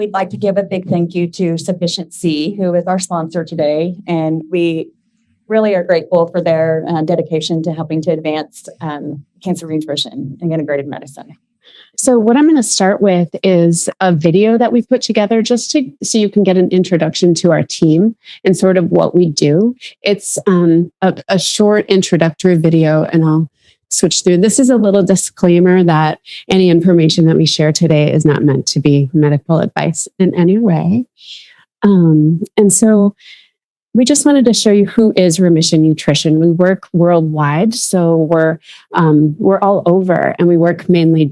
we'd like to give a big thank you to Sufficiency, who is our sponsor today. And we really are grateful for their dedication to helping to advance cancer nutrition and integrative medicine. So what I'm going to start with is a video that we've put together just so you can get an introduction to our team and sort of what we do. It's a short introductory video, and I'll switch through. This is a little disclaimer that any information that we share today is not meant to be medical advice in any way. And so we just wanted to show you who is Remission Nutrition. We work worldwide, so we're all over, and we work mainly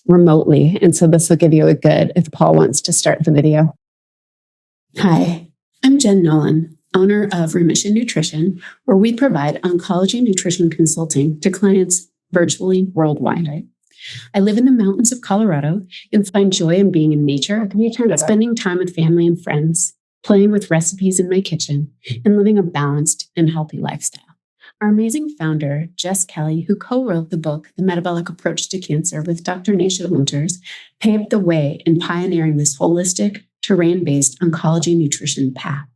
remotely. And so this will give you a good, if Paul wants to start the video. Hi, I'm Jen Nolan, owner of Remission Nutrition, where we provide oncology nutrition consulting to clients virtually worldwide. I live in the mountains of Colorado and find joy in being in nature, spending time with family and friends, playing with recipes in my kitchen, and living a balanced and healthy lifestyle. Our amazing founder, Jess Kelly, who co-wrote the book, The Metabolic Approach to Cancer with Dr. Nasha Winters, paved the way in pioneering this holistic, terrain-based oncology nutrition path.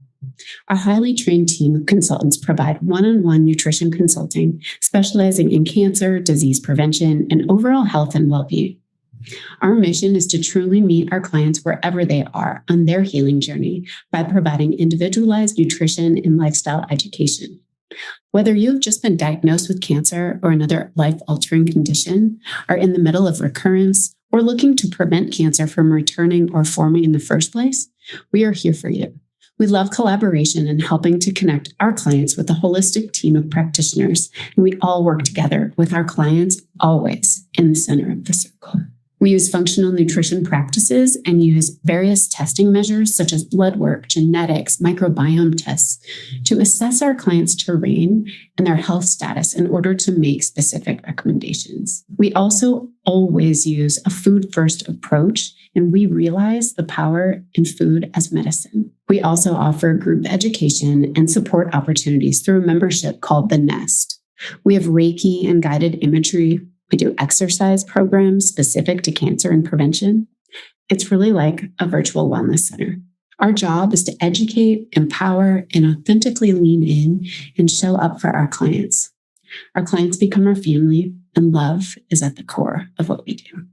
Our highly trained team of consultants provide one-on-one nutrition consulting, specializing in cancer, disease prevention, and overall health and well-being. Our mission is to truly meet our clients wherever they are on their healing journey by providing individualized nutrition and lifestyle education. Whether you've just been diagnosed with cancer or another life-altering condition, are in the middle of recurrence, or looking to prevent cancer from returning or forming in the first place, we are here for you. We love collaboration and helping to connect our clients with a holistic team of practitioners, and we all work together with our clients always in the center of the circle. We use functional nutrition practices and use various testing measures such as blood work, genetics, microbiome tests to assess our clients' terrain and their health status in order to make specific recommendations. We also always use a food-first approach, and we realize the power in food as medicine. We also offer group education and support opportunities through a membership called The Nest. We have Reiki and guided imagery. We do exercise programs specific to cancer and prevention. It's really like a virtual wellness center. Our job is to educate, empower, and authentically lean in and show up for our clients. Our clients become our family, and love is at the core of what we do.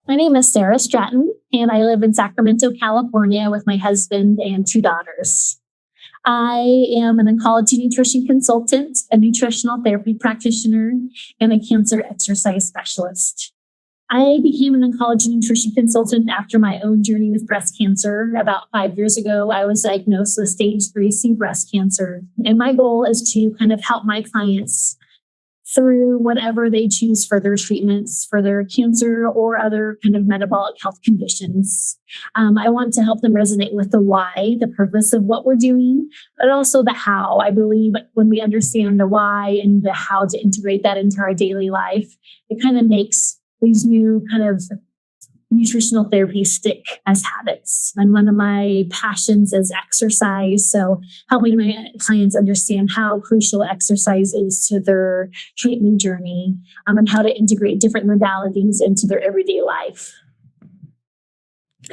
My name is Sarah Stratton, and I live in Sacramento, California with my husband and 2 daughters. I am an oncology nutrition consultant, a nutritional therapy practitioner, and a cancer exercise specialist. I became an oncology nutrition consultant after my own journey with breast cancer. About 5 years ago, I was diagnosed with stage 3C breast cancer. And my goal is to kind of help my clients through whatever they choose for their treatments, for their cancer or other kind of metabolic health conditions. I want to help them resonate with the why, the purpose of what we're doing, but also the how. I believe when we understand the why and the how to integrate that into our daily life, it kind of makes these new kind of nutritional therapies stick as habits. And one of my passions is exercise. So helping my clients understand how crucial exercise is to their treatment journey, and how to integrate different modalities into their everyday life.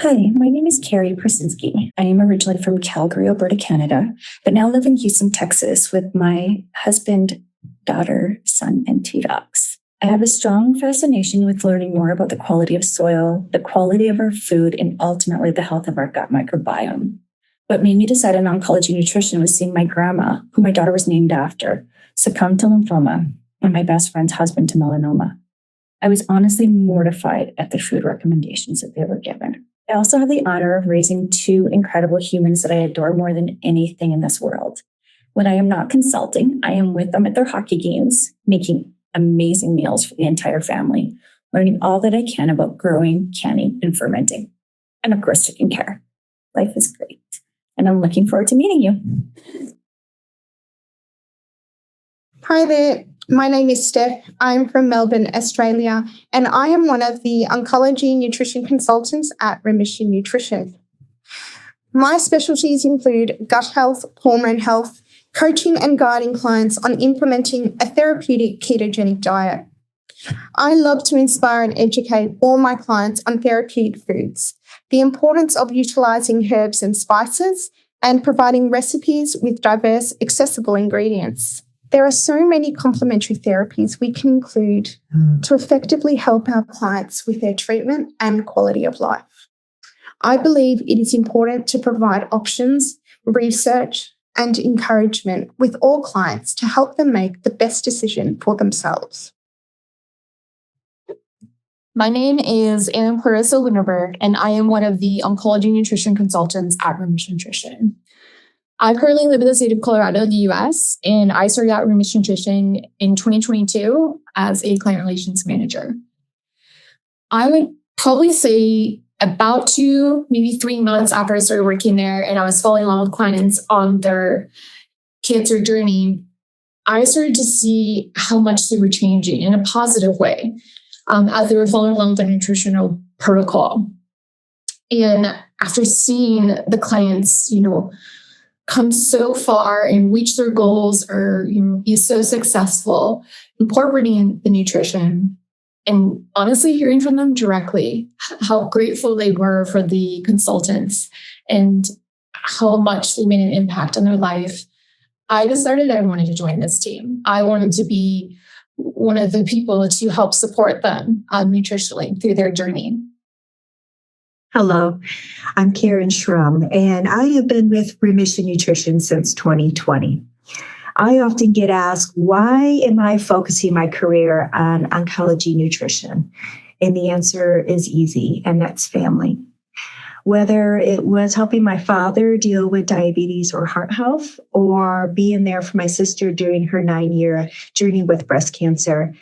Hi, my name is Carrie Prasinski. I am originally from Calgary, Alberta, Canada, but now live in Houston, Texas with my husband, daughter, son, and 2 dogs. I have a strong fascination with learning more about the quality of soil, the quality of our food, and ultimately the health of our gut microbiome. What made me decide on oncology nutrition was seeing my grandma, who my daughter was named after, succumb to lymphoma, and my best friend's husband to melanoma. I was honestly mortified at the food recommendations that they were given. I also have the honor of raising 2 incredible humans that I adore more than anything in this world. When I am not consulting, I am with them at their hockey games, making amazing meals for the entire family, learning all that I can about growing, canning, and fermenting. And of course, taking care. Life is great. And I'm looking forward to meeting you. Hi there. My name is Steph. I'm from Melbourne, Australia, and I am one of the oncology nutrition consultants at Remission Nutrition. My specialties include gut health, hormone health, coaching and guiding clients on implementing a therapeutic ketogenic diet. I love to inspire and educate all my clients on therapeutic foods, the importance of utilizing herbs and spices, and providing recipes with diverse, accessible ingredients. There are so many complementary therapies we can include to effectively help our clients with their treatment and quality of life. I believe it is important to provide options, research, and encouragement with all clients to help them make the best decision for themselves. My name is Anna Clarissa Lunderberg, and I am one of the oncology nutrition consultants at Remission Nutrition. I currently live in the state of Colorado, the US, and I started out Remission Nutrition in 2022 as a client relations manager. I would probably say about 2, maybe 3 months after I started working there and I was following along with clients on their cancer journey, I started to see how much they were changing in a positive way as they were following along with the nutritional protocol. And after seeing the clients, come so far and reach their goals or be so successful incorporating the nutrition, and honestly hearing from them directly how grateful they were for the consultants and how much they made an impact on their life, I decided I wanted to join this team. I wanted to be one of the people to help support them nutritionally through their journey. Hello, I'm Karen Schrum, and I have been with Remission Nutrition since 2020. I often get asked, why am I focusing my career on oncology nutrition? And the answer is easy, and that's family. Whether it was helping my father deal with diabetes or heart health, or being there for my sister during her 9-year journey with breast cancer,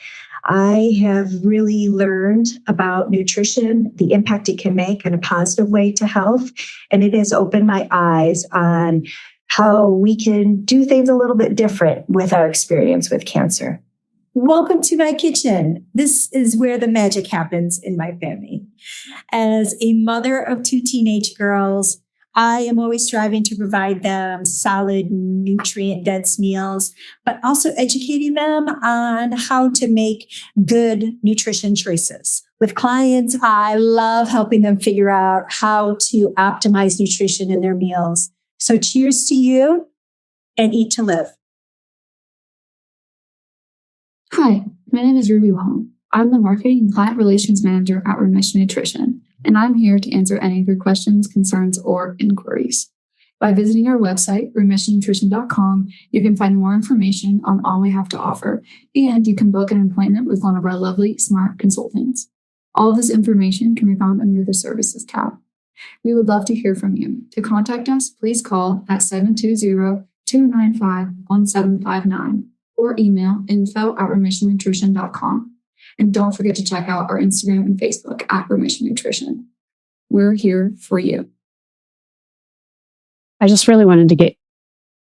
I have really learned about nutrition, the impact it can make in a positive way to health, and it has opened my eyes on how we can do things a little bit different with our experience with cancer. Welcome to my kitchen. This is where the magic happens in my family. As a mother of 2 teenage girls, I am always striving to provide them solid, nutrient-dense meals, but also educating them on how to make good nutrition choices. With clients, I love helping them figure out how to optimize nutrition in their meals. So cheers to you, and eat to live. Hi, my name is Ruby Wong. I'm the Marketing and Client Relations Manager at Remission Nutrition, and I'm here to answer any of your questions, concerns, or inquiries. By visiting our website, remissionnutrition.com, you can find more information on all we have to offer, and you can book an appointment with one of our lovely, smart consultants. All of this information can be found under the Services tab. We would love to hear from you. To contact us, please call at 720-295-1759 or email info@remissionnutrition.com. And don't forget to check out our Instagram and Facebook at Remission Nutrition. We're here for you. I just really wanted to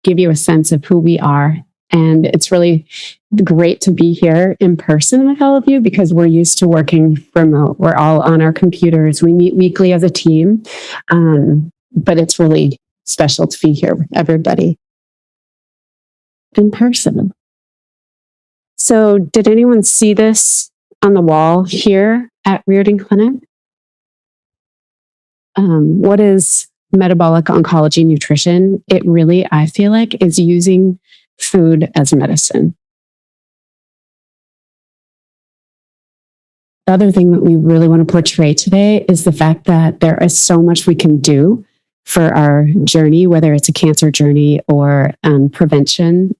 give you a sense of who we are. And it's really great to be here in person with all of you because we're used to working remote. We're all on our computers. We meet weekly as a team. But it's really special to be here with everybody in person. So did anyone see this on the wall here at Riordan Clinic? What is metabolic oncology nutrition? It really, I feel like, is using food as medicine. The other thing that we really want to portray today is the fact that there is so much we can do for our journey, whether it's a cancer journey or prevention,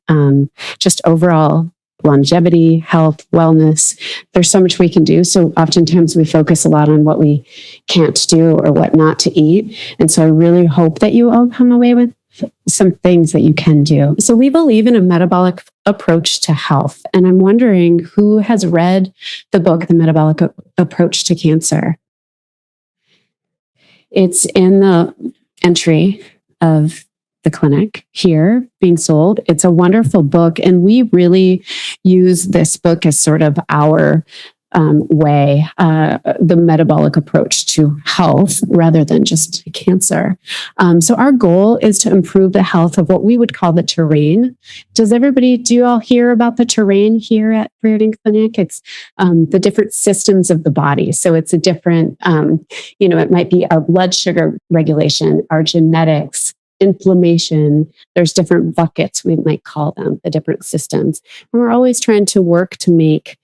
just overall longevity, health, wellness. There's so much we can do. So oftentimes we focus a lot on what we can't do or what not to eat. And so I really hope that you all come away with some things that you can do. So we believe in a metabolic approach to health. And I'm wondering who has read the book, The Metabolic Approach to Cancer. It's in the entry of the clinic here being sold. It's a wonderful book. And we really use this book as sort of our way, the metabolic approach to health rather than just cancer. So our goal is to improve the health of what we would call the terrain. Do you all hear about the terrain here at Riordan Clinic? It's the different systems of the body. So it's a different, it might be our blood sugar regulation, our genetics, inflammation. There's different buckets, we might call them, the different systems. And we're always trying to work to make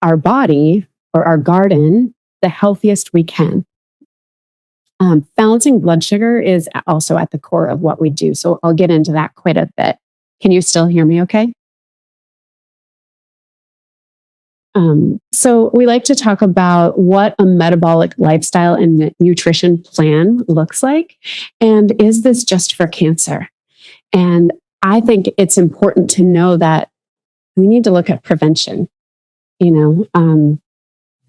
our body or our garden the healthiest we can. Balancing blood sugar is also at the core of what we do. So I'll get into that quite a bit. Can you still hear me okay? So we like to talk about what a metabolic lifestyle and nutrition plan looks like. And is this just for cancer? And I think it's important to know that we need to look at prevention,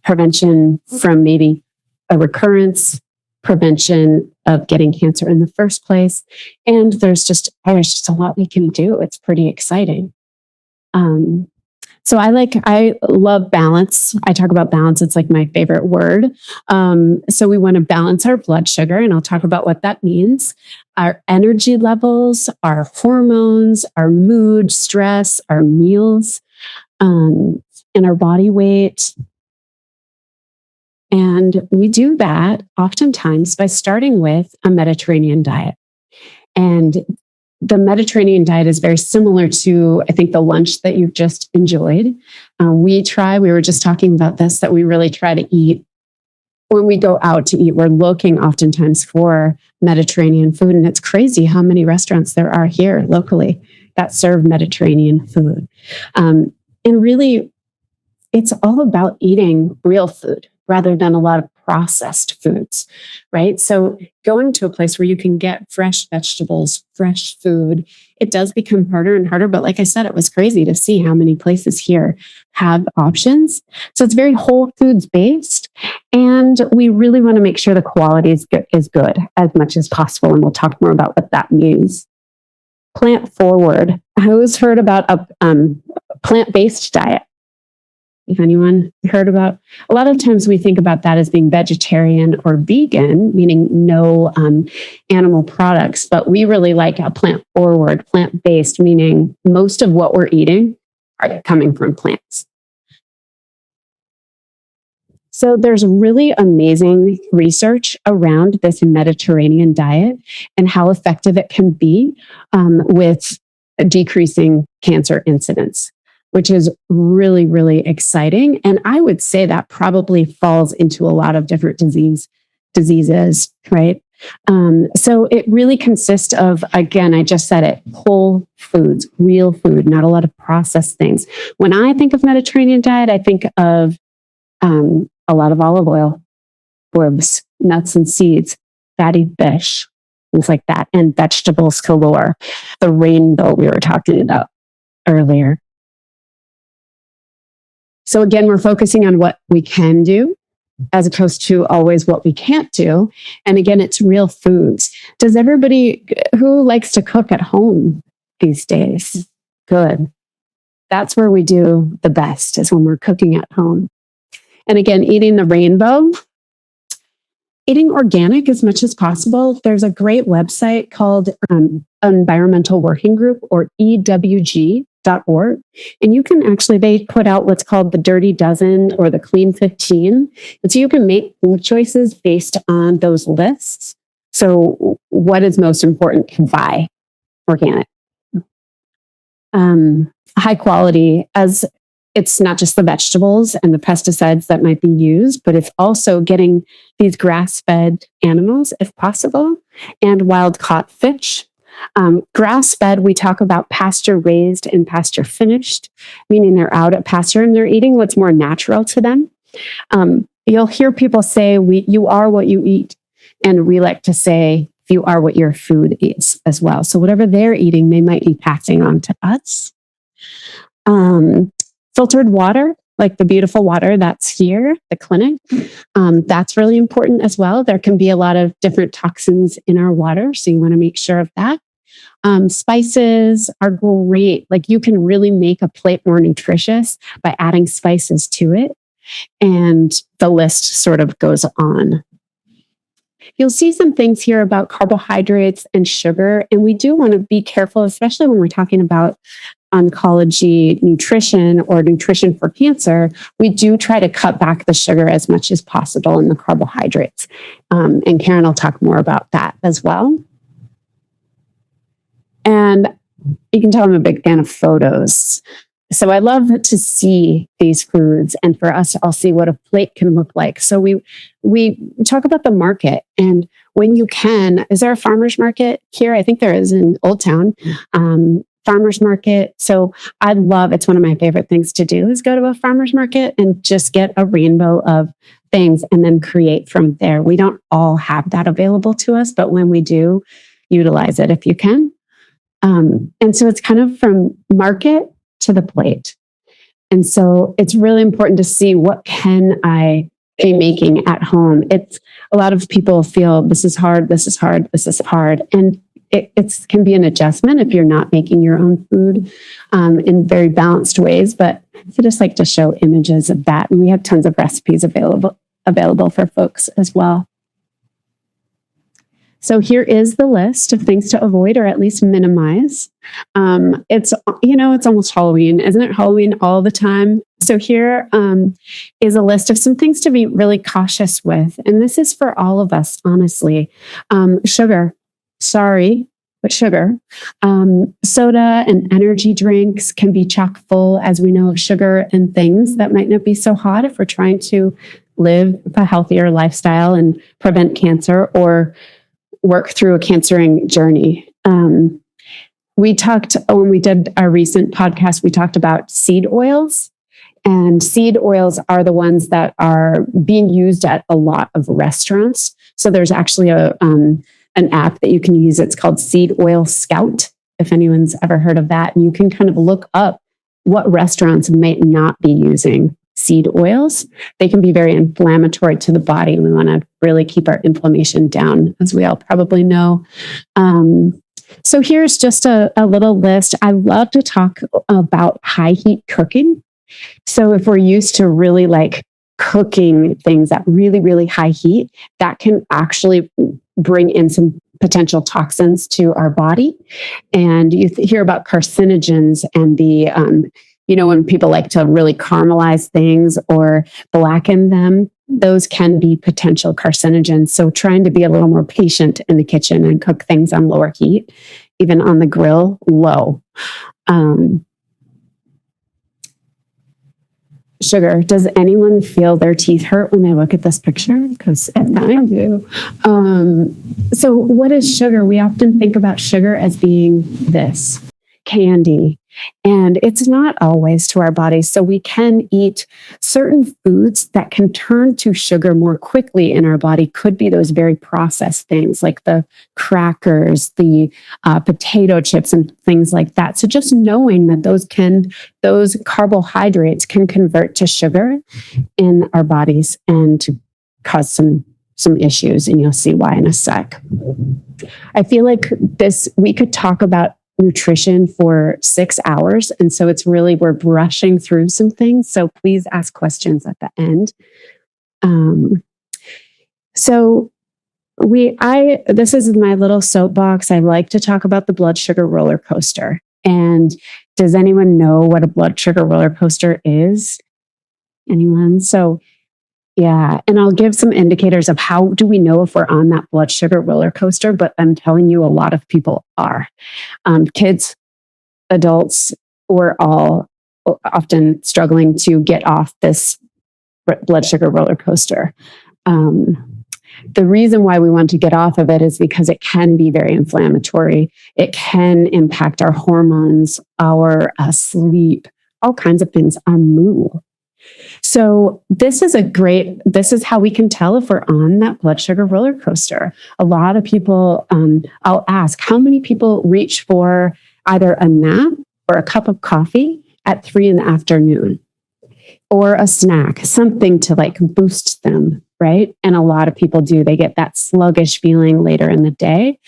prevention from maybe a recurrence, prevention of getting cancer in the first place. And there's just a lot we can do. It's pretty exciting. So I love balance. I talk about balance. It's like my favorite word. So we want to balance our blood sugar, and I'll talk about what that means. Our energy levels, our hormones, our mood, stress, our meals, and our body weight. And we do that oftentimes by starting with a Mediterranean diet. And the Mediterranean diet is very similar to, I think, the lunch that you've just enjoyed. We were just talking about this, that we really try to eat. When we go out to eat, we're looking oftentimes for Mediterranean food. And it's crazy how many restaurants there are here locally that serve Mediterranean food. And really, it's all about eating real food rather than a lot of processed foods, right? So going to a place where you can get fresh vegetables, fresh food, it does become harder and harder. But like I said, it was crazy to see how many places here have options. So it's very whole foods based. And we really want to make sure the quality is good as much as possible. And we'll talk more about what that means. Plant forward. Who's heard about a plant-based diet? If anyone heard about, a lot of times we think about that as being vegetarian or vegan, meaning no animal products, but we really like a plant forward, plant-based, meaning most of what we're eating are coming from plants. So there's really amazing research around this Mediterranean diet and how effective it can be with decreasing cancer incidence, which is really, really exciting. And I would say that probably falls into a lot of different diseases, right? So it really consists of, again, I just said it, whole foods, real food, not a lot of processed things. When I think of Mediterranean diet, I think of a lot of olive oil, herbs, nuts and seeds, fatty fish, things like that, and vegetables galore, the rainbow we were talking about earlier. So again, we're focusing on what we can do as opposed to always what we can't do. And again, it's real foods. Does everybody who likes to cook at home these days? Good. That's where we do the best, is when we're cooking at home. And again, eating the rainbow, eating organic as much as possible. There's a great website called Environmental Working Group, or EWG.org. And you can they put out what's called the Dirty Dozen or the Clean 15. And so you can make food choices based on those lists. So what is most important to buy? Organic. High quality, as it's not just the vegetables and the pesticides that might be used, but it's also getting these grass-fed animals, if possible, and wild-caught fish. Grass-fed, we talk about pasture-raised and pasture-finished, meaning they're out at pasture and they're eating what's more natural to them. You'll hear people say, you are what you eat. And we like to say, you are what your food is as well. So whatever they're eating, they might be passing on to us. Filtered water, like the beautiful water that's here, the clinic, that's really important as well. There can be a lot of different toxins in our water, so you want to make sure of that. Spices are great. Like, you can really make a plate more nutritious by adding spices to it. And the list sort of goes on. You'll see some things here about carbohydrates and sugar. And we do want to be careful, especially when we're talking about oncology nutrition or nutrition for cancer. We do try to cut back the sugar as much as possible and the carbohydrates. And Karen will talk more about that as well. And you can tell I'm a big fan of photos. So I love to see these foods and for us to all see what a plate can look like. So we talk about the market, and when you can, is there a farmer's market here? I think there is in Old Town, farmer's market. So it's one of my favorite things to do is go to a farmer's market and just get a rainbow of things and then create from there. We don't all have that available to us, but when we do, utilize it if you can. And so it's kind of from market to the plate. And so it's really important to see what can I be making at home. It's a lot of people feel this is hard, this is hard, this is hard. And it can be an adjustment if you're not making your own food in very balanced ways. But I just like to show images of that. And we have tons of recipes available for folks as well. So here is the list of things to avoid or at least minimize. It's almost Halloween. Isn't it Halloween all the time? So here is a list of some things to be really cautious with. And this is for all of us, honestly. Sugar. Sorry, but sugar. Soda and energy drinks can be chock full, as we know, of sugar and things that might not be so hot if we're trying to live a healthier lifestyle and prevent cancer or work through a cancering journey. We talked, when we did our recent podcast, we talked about seed oils. And seed oils are the ones that are being used at a lot of restaurants. So there's actually an app that you can use. It's called Seed Oil Scout, if anyone's ever heard of that. And you can kind of look up what restaurants might not be using seed oils. They can be very inflammatory to the body. And we want to really keep our inflammation down, as we all probably know. So here's just a little list. I love to talk about high heat cooking. So if we're used to really like cooking things at really, really high heat, that can actually bring in some potential toxins to our body. And you hear about carcinogens and the, when people like to really caramelize things or blacken them, those can be potential carcinogens. So trying to be a little more patient in the kitchen and cook things on lower heat, even on the grill, low. Sugar. Does anyone feel their teeth hurt when they look at this picture? Because I do. So what is sugar? We often think about sugar as being this, candy. And it's not always to our bodies. So we can eat certain foods that can turn to sugar more quickly in our body. Could be those very processed things like the crackers, the potato chips and things like that. So just knowing that those carbohydrates can convert to sugar in our bodies and to cause some issues. And you'll see why in a sec. I feel like we could talk about nutrition for 6 hours. And so it's really, we're brushing through some things. So please ask questions at the end. This is my little soapbox. I like to talk about the blood sugar roller coaster. And does anyone know what a blood sugar roller coaster is? Anyone? So yeah, and I'll give some indicators of how do we know if we're on that blood sugar roller coaster, but I'm telling you a lot of people are. Kids, adults, we're all often struggling to get off this blood sugar roller coaster. The reason why we want to get off of it is because it can be very inflammatory. It can impact our hormones, our sleep, all kinds of things, our mood. So this is how we can tell if we're on that blood sugar roller coaster. A lot of people, I'll ask, how many people reach for either a nap or a cup of coffee at 3 p.m, or a snack, something to like boost them, right? And a lot of people do. They get that sluggish feeling later in the day.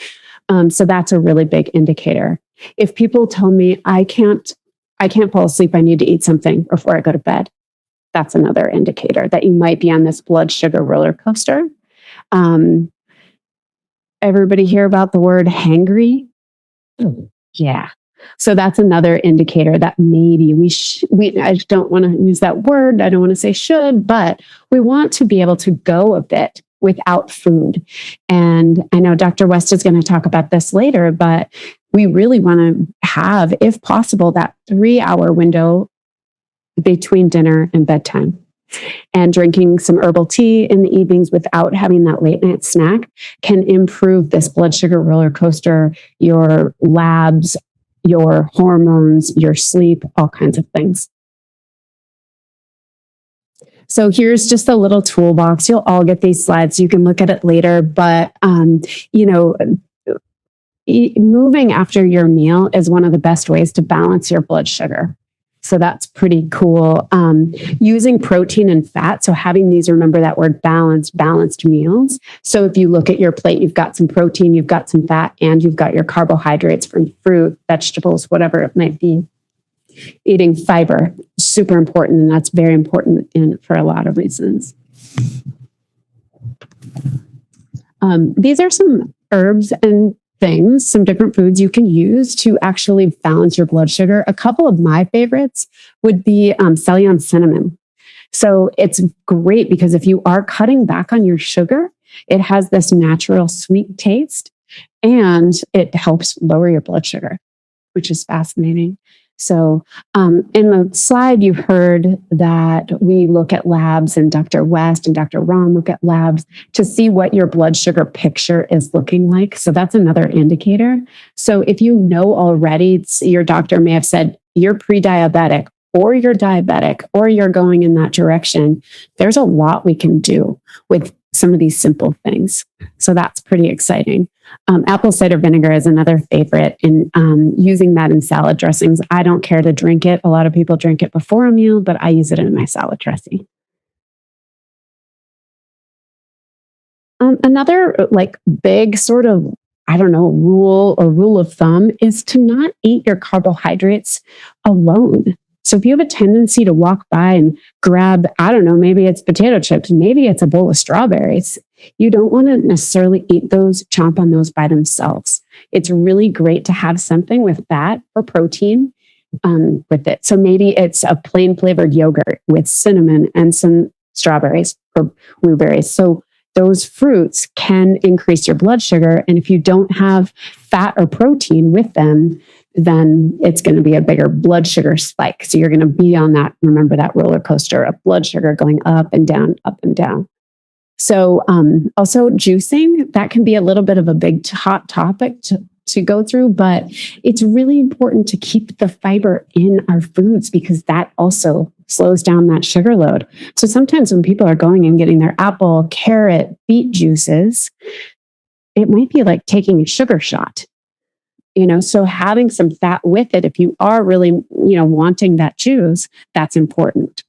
So that's a really big indicator. If people tell me I can't fall asleep, I need to eat something before I go to bed, That's another indicator that you might be on this blood sugar roller coaster. Everybody hear about the word hangry? Yeah. So that's another indicator that maybe I don't want to use that word. I don't want to say should, but we want to be able to go a bit without food. And I know Dr. West is going to talk about this later, but we really want to have, if possible, that 3-hour window between dinner and bedtime. And drinking some herbal tea in the evenings without having that late night snack can improve this blood sugar roller coaster, your labs, your hormones, your sleep, all kinds of things. So here's just a little toolbox. You'll all get these slides. You can look at it later, but moving after your meal is one of the best ways to balance your blood sugar. So that's pretty cool. Using protein and fat. So having these, remember that word balanced meals. So if you look at your plate, you've got some protein, you've got some fat, and you've got your carbohydrates from fruit, vegetables, whatever it might be. Eating fiber, super important. And that's very important for a lot of reasons. These are some herbs and things, some different foods you can use to actually balance your blood sugar. A couple of my favorites would be Ceylon cinnamon. So it's great because if you are cutting back on your sugar, it has this natural sweet taste and it helps lower your blood sugar, which is fascinating. So in the slide, you heard that we look at labs, and Dr. West and Dr. Ron look at labs to see what your blood sugar picture is looking like. So that's another indicator. So if you know already, your doctor may have said you're pre-diabetic or you're diabetic or you're going in that direction, there's a lot we can do with some of these simple things. So that's pretty exciting. Apple cider vinegar is another favorite in using that in salad dressings. I don't care to drink it. A lot of people drink it before a meal, but I use it in my salad dressing. Another big sort of, rule of thumb is to not eat your carbohydrates alone. So if you have a tendency to walk by and grab, maybe it's potato chips, maybe it's a bowl of strawberries, you don't want to necessarily eat those, chomp on those by themselves. It's really great to have something with fat or protein with it. So maybe it's a plain flavored yogurt with cinnamon and some strawberries or blueberries. So those fruits can increase your blood sugar. And if you don't have fat or protein with them, then it's going to be a bigger blood sugar spike. So you're going to be on that, remember that roller coaster of blood sugar going up and down, up and down. So also juicing, that can be a little bit of a big hot topic to go through, but it's really important to keep the fiber in our foods because that also slows down that sugar load. So sometimes when people are going and getting their apple, carrot, beet juices, it might be like taking a sugar shot. So having some fat with it, if you are really, wanting that juice, that's important.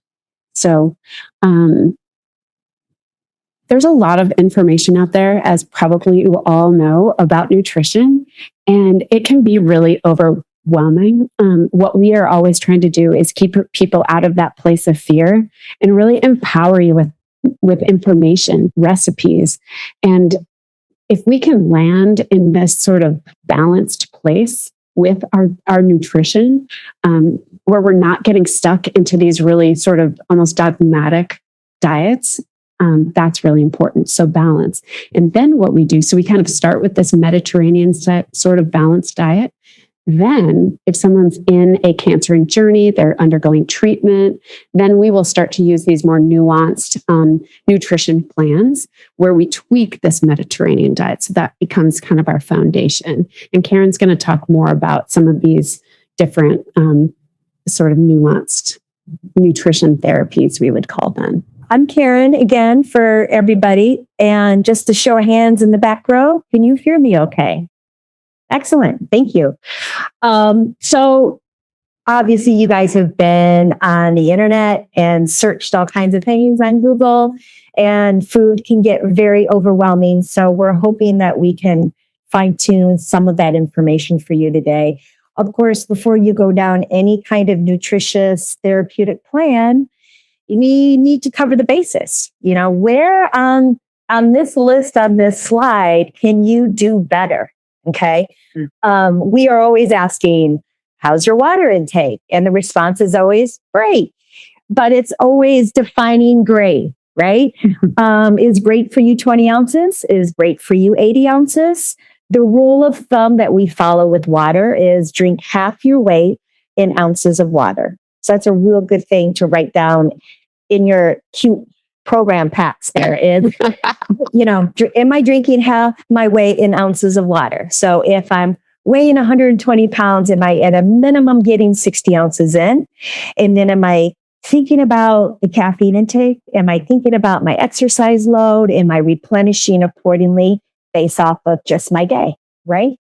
So, there's a lot of information out there, as probably you all know, about nutrition, and it can be really overwhelming. What we are always trying to do is keep people out of that place of fear and really empower you with information, recipes, and if we can land in this sort of balanced place with our nutrition, where we're not getting stuck into these really sort of almost dogmatic diets, that's really important. So balance. And then what we do, so we kind of start with this Mediterranean sort of balanced diet. Then if someone's in a cancering journey, they're undergoing treatment, then we will start to use these more nuanced nutrition plans where we tweak this Mediterranean diet. So that becomes kind of our foundation. And Karen's going to talk more about some of these different sort of nuanced nutrition therapies, we would call them. I'm Karen again for everybody. And just to show of hands in the back row, can you hear me okay? Excellent. Thank you. So obviously you guys have been on the internet and searched all kinds of things on Google, and food can get very overwhelming. So we're hoping that we can fine tune some of that information for you today. Of course, before you go down any kind of nutritious therapeutic plan, we need to cover the basis. You know, where on this list, on this slide, can you do better? Okay. We are always asking, how's your water intake? And the response is always great, but it's always defining great, right? Is great for you 20 ounces? Is great for you 80 ounces? The rule of thumb that we follow with water is drink half your weight in ounces of water. So that's a real good thing to write down in your cute program packs there is, you know, am I drinking half my weight in ounces of water? So if I'm weighing 120 pounds, am I at a minimum getting 60 ounces in? And then am I thinking about the caffeine intake? Am I thinking about my exercise load? Am I replenishing accordingly based off of just my day, right?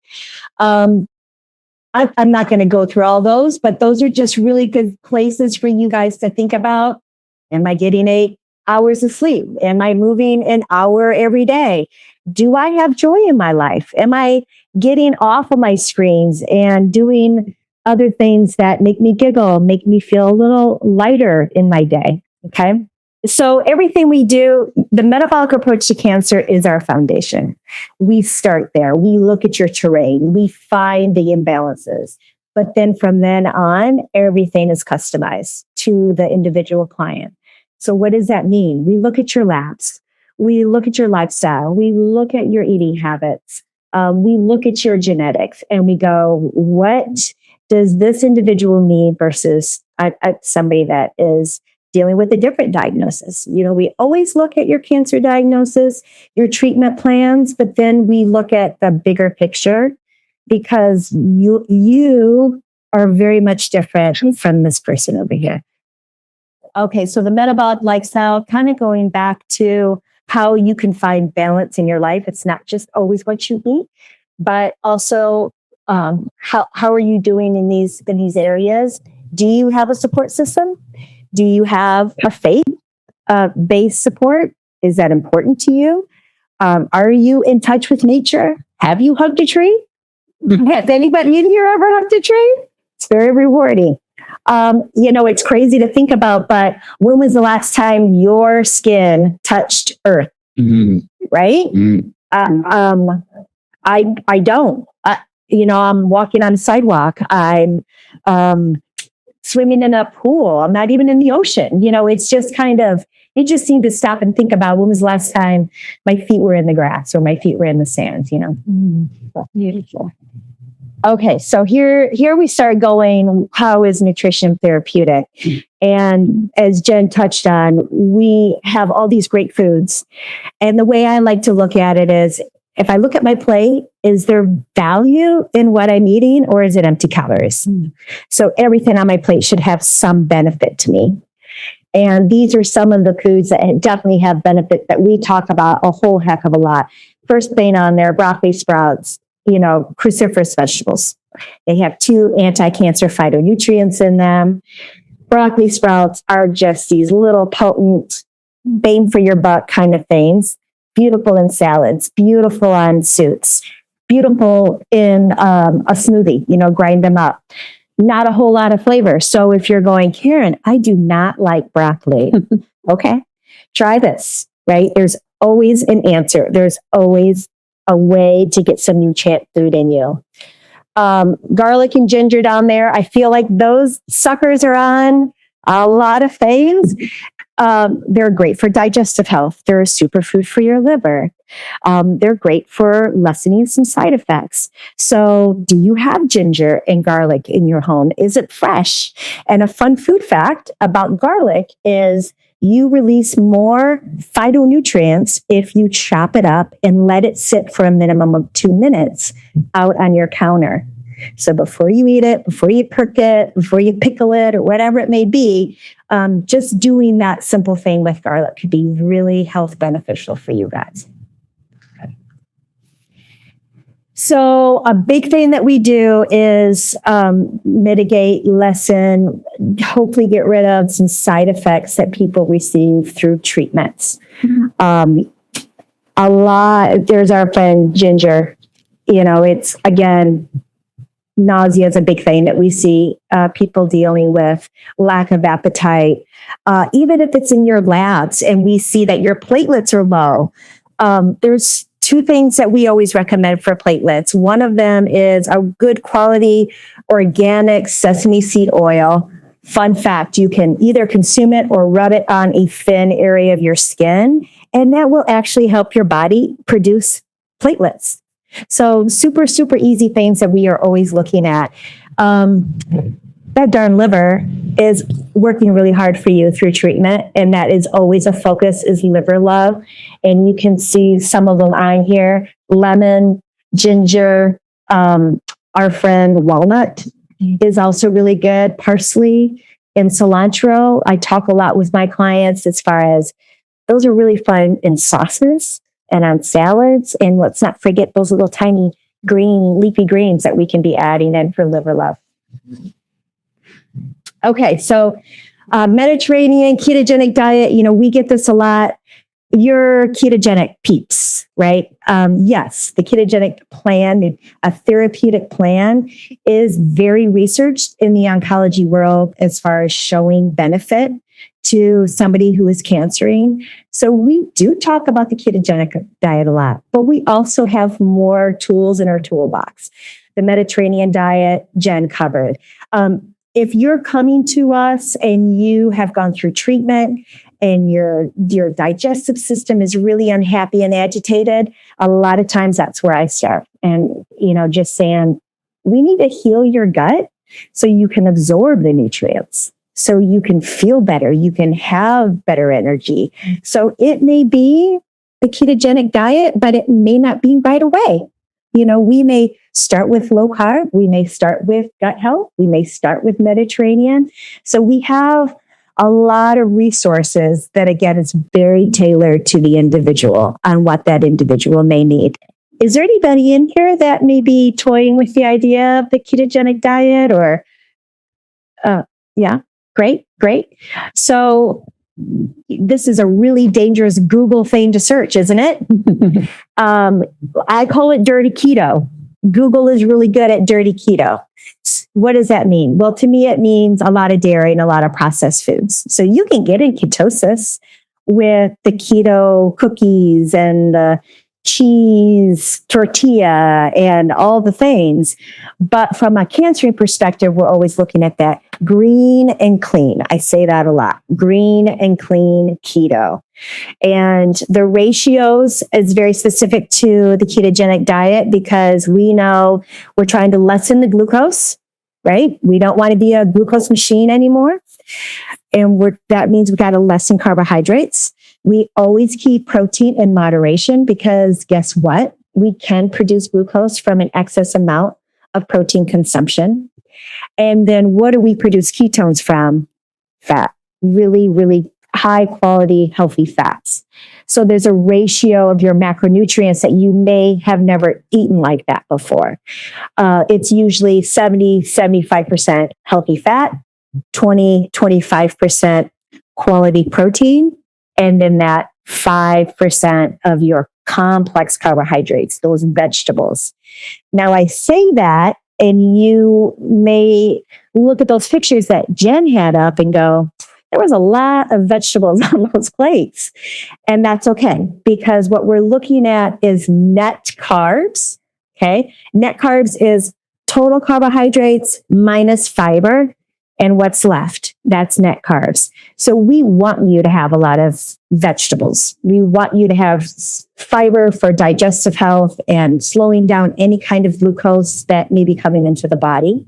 I'm not going to go through all those, but those are just really good places for you guys to think about. Am I getting 8 hours of sleep? Am I moving an hour every day? Do I have joy in my life? Am I getting off of my screens and doing other things that make me giggle, make me feel a little lighter in my day? Okay. So everything we do, the metabolic approach to cancer is our foundation. We start there. We look at your terrain. We find the imbalances. But then from then on, everything is customized to the individual client. So what does that mean? We look at your labs. We look at your lifestyle. We look at your eating habits. We look at your genetics and we go, what does this individual need versus somebody that is dealing with a different diagnosis? You know, we always look at your cancer diagnosis, your treatment plans, but then we look at the bigger picture because you are very much different from this person over here. Okay, so the metabolic lifestyle, kind of going back to how you can find balance in your life. It's not just always what you eat, but also how are you doing in these areas? Do you have a support system? Do you have a faith-based support? Is that important to you? Are you in touch with nature? Have you hugged a tree? Has anybody in here ever hugged a tree? It's very rewarding. You know, it's crazy to think about, but when was the last time your skin touched earth? Mm-hmm. Right? Mm-hmm. I don't. You know, I'm walking on a sidewalk. I'm swimming in a pool. I'm not even in the ocean. You know, it's just kind of, you just need to stop and think about when was the last time my feet were in the grass or my feet were in the sand, you know. Beautiful. Okay, so here we start going, how is nutrition therapeutic? And as Jen touched on, we have all these great foods. And the way I like to look at it is, if I look at my plate, is there value in what I'm eating or is it empty calories? So everything on my plate should have some benefit to me. And these are some of the foods that definitely have benefit that we talk about a whole heck of a lot. First thing on there, broccoli sprouts, you know, cruciferous vegetables. They have 2 anti-cancer phytonutrients in them. Broccoli sprouts are just these little potent, bang for your buck kind of things. Beautiful in salads, beautiful on soups, beautiful in a smoothie, you know, grind them up. Not a whole lot of flavor. So if you're going, Karen, I do not like broccoli. Okay, try this, right? There's always an answer. There's always a way to get some nutrient food in you. Garlic and ginger down there. I feel like those suckers are on a lot of things. They're great for digestive health. They're a superfood for your liver. They're great for lessening some side effects. So do you have ginger and garlic in your home? Is it fresh? And a fun food fact about garlic is you release more phytonutrients if you chop it up and let it sit for a minimum of 2 minutes out on your counter. So before you eat it, before you cook it, before you pickle it, or whatever it may be, just doing that simple thing with garlic could be really health beneficial for you guys. So a big thing that we do is mitigate, lessen, hopefully get rid of some side effects that people receive through treatments. A lot, there's our friend Ginger. You know, it's, again, nausea is a big thing that we see people dealing with, lack of appetite. Even if it's in your labs and we see that your platelets are low, there's two things that we always recommend for platelets. One of them is a good quality organic sesame seed oil. Fun fact, you can either consume it or rub it on a thin area of your skin, and that will actually help your body produce platelets. So super, super easy things that we are always looking at. That darn liver is working really hard for you through treatment, and that is always a focus, is liver love. And you can see some of them on here: lemon, ginger, our friend walnut is also really good, parsley and cilantro. I talk a lot with my clients as far as those are really fun in sauces and on salads. And let's not forget those little tiny green leafy greens that we can be adding in for liver love. Okay, so Mediterranean ketogenic diet, we get this a lot. Your ketogenic peeps, right? Yes, the ketogenic plan, a therapeutic plan, is very researched in the oncology world as far as showing benefit to somebody who is cancering. So we do talk about the ketogenic diet a lot, but we also have more tools in our toolbox. The Mediterranean diet, Jen covered. If you're coming to us and you have gone through treatment and your digestive system is really unhappy and agitated, a lot of times that's where I start. And, just saying, we need to heal your gut so you can absorb the nutrients, so you can feel better, you can have better energy. So it may be the ketogenic diet, but it may not be right away. We may start with low carb. We may start with gut health. We may start with Mediterranean. So we have a lot of resources that, again, is very tailored to the individual on what that individual may need. Is there anybody in here that may be toying with the idea of the ketogenic diet or, yeah, great. So this is a really dangerous Google thing to search, isn't it? I call it dirty keto. Google is really good at dirty keto. What does that mean? Well, to me, it means a lot of dairy and a lot of processed foods. So you can get in ketosis with the keto cookies and the cheese, tortilla, and all the things. But from a cancering perspective, we're always looking at that green and clean. I say that a lot. Green and clean keto. And the ratios is very specific to the ketogenic diet because we know we're trying to lessen the glucose, right? We don't want to be a glucose machine anymore. And that means we got to lessen carbohydrates. We always keep protein in moderation because guess what? We can produce glucose from an excess amount of protein consumption. And then what do we produce ketones from? Fat. Really, really high quality, healthy fats. So there's a ratio of your macronutrients that you may have never eaten like that before. It's usually 70-75% healthy fat, 20-25% quality protein, and then that 5% of your complex carbohydrates, those vegetables. Now I say that, and you may look at those pictures that Jen had up and go, there was a lot of vegetables on those plates. And that's okay, because what we're looking at is net carbs. Okay. Net carbs is total carbohydrates minus fiber. And what's left? That's net carbs. So we want you to have a lot of vegetables. We want you to have fiber for digestive health and slowing down any kind of glucose that may be coming into the body.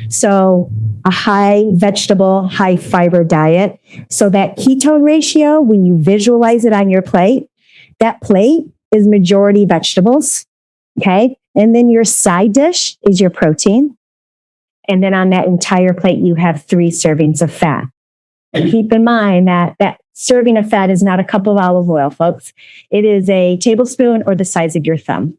So a high vegetable, high fiber diet. So that ketone ratio, when you visualize it on your plate, that plate is majority vegetables. Okay. And then your side dish is your protein. And then on that entire plate, you have 3 servings of fat. And keep in mind that that serving of fat is not a cup of olive oil, folks. It is a tablespoon or the size of your thumb.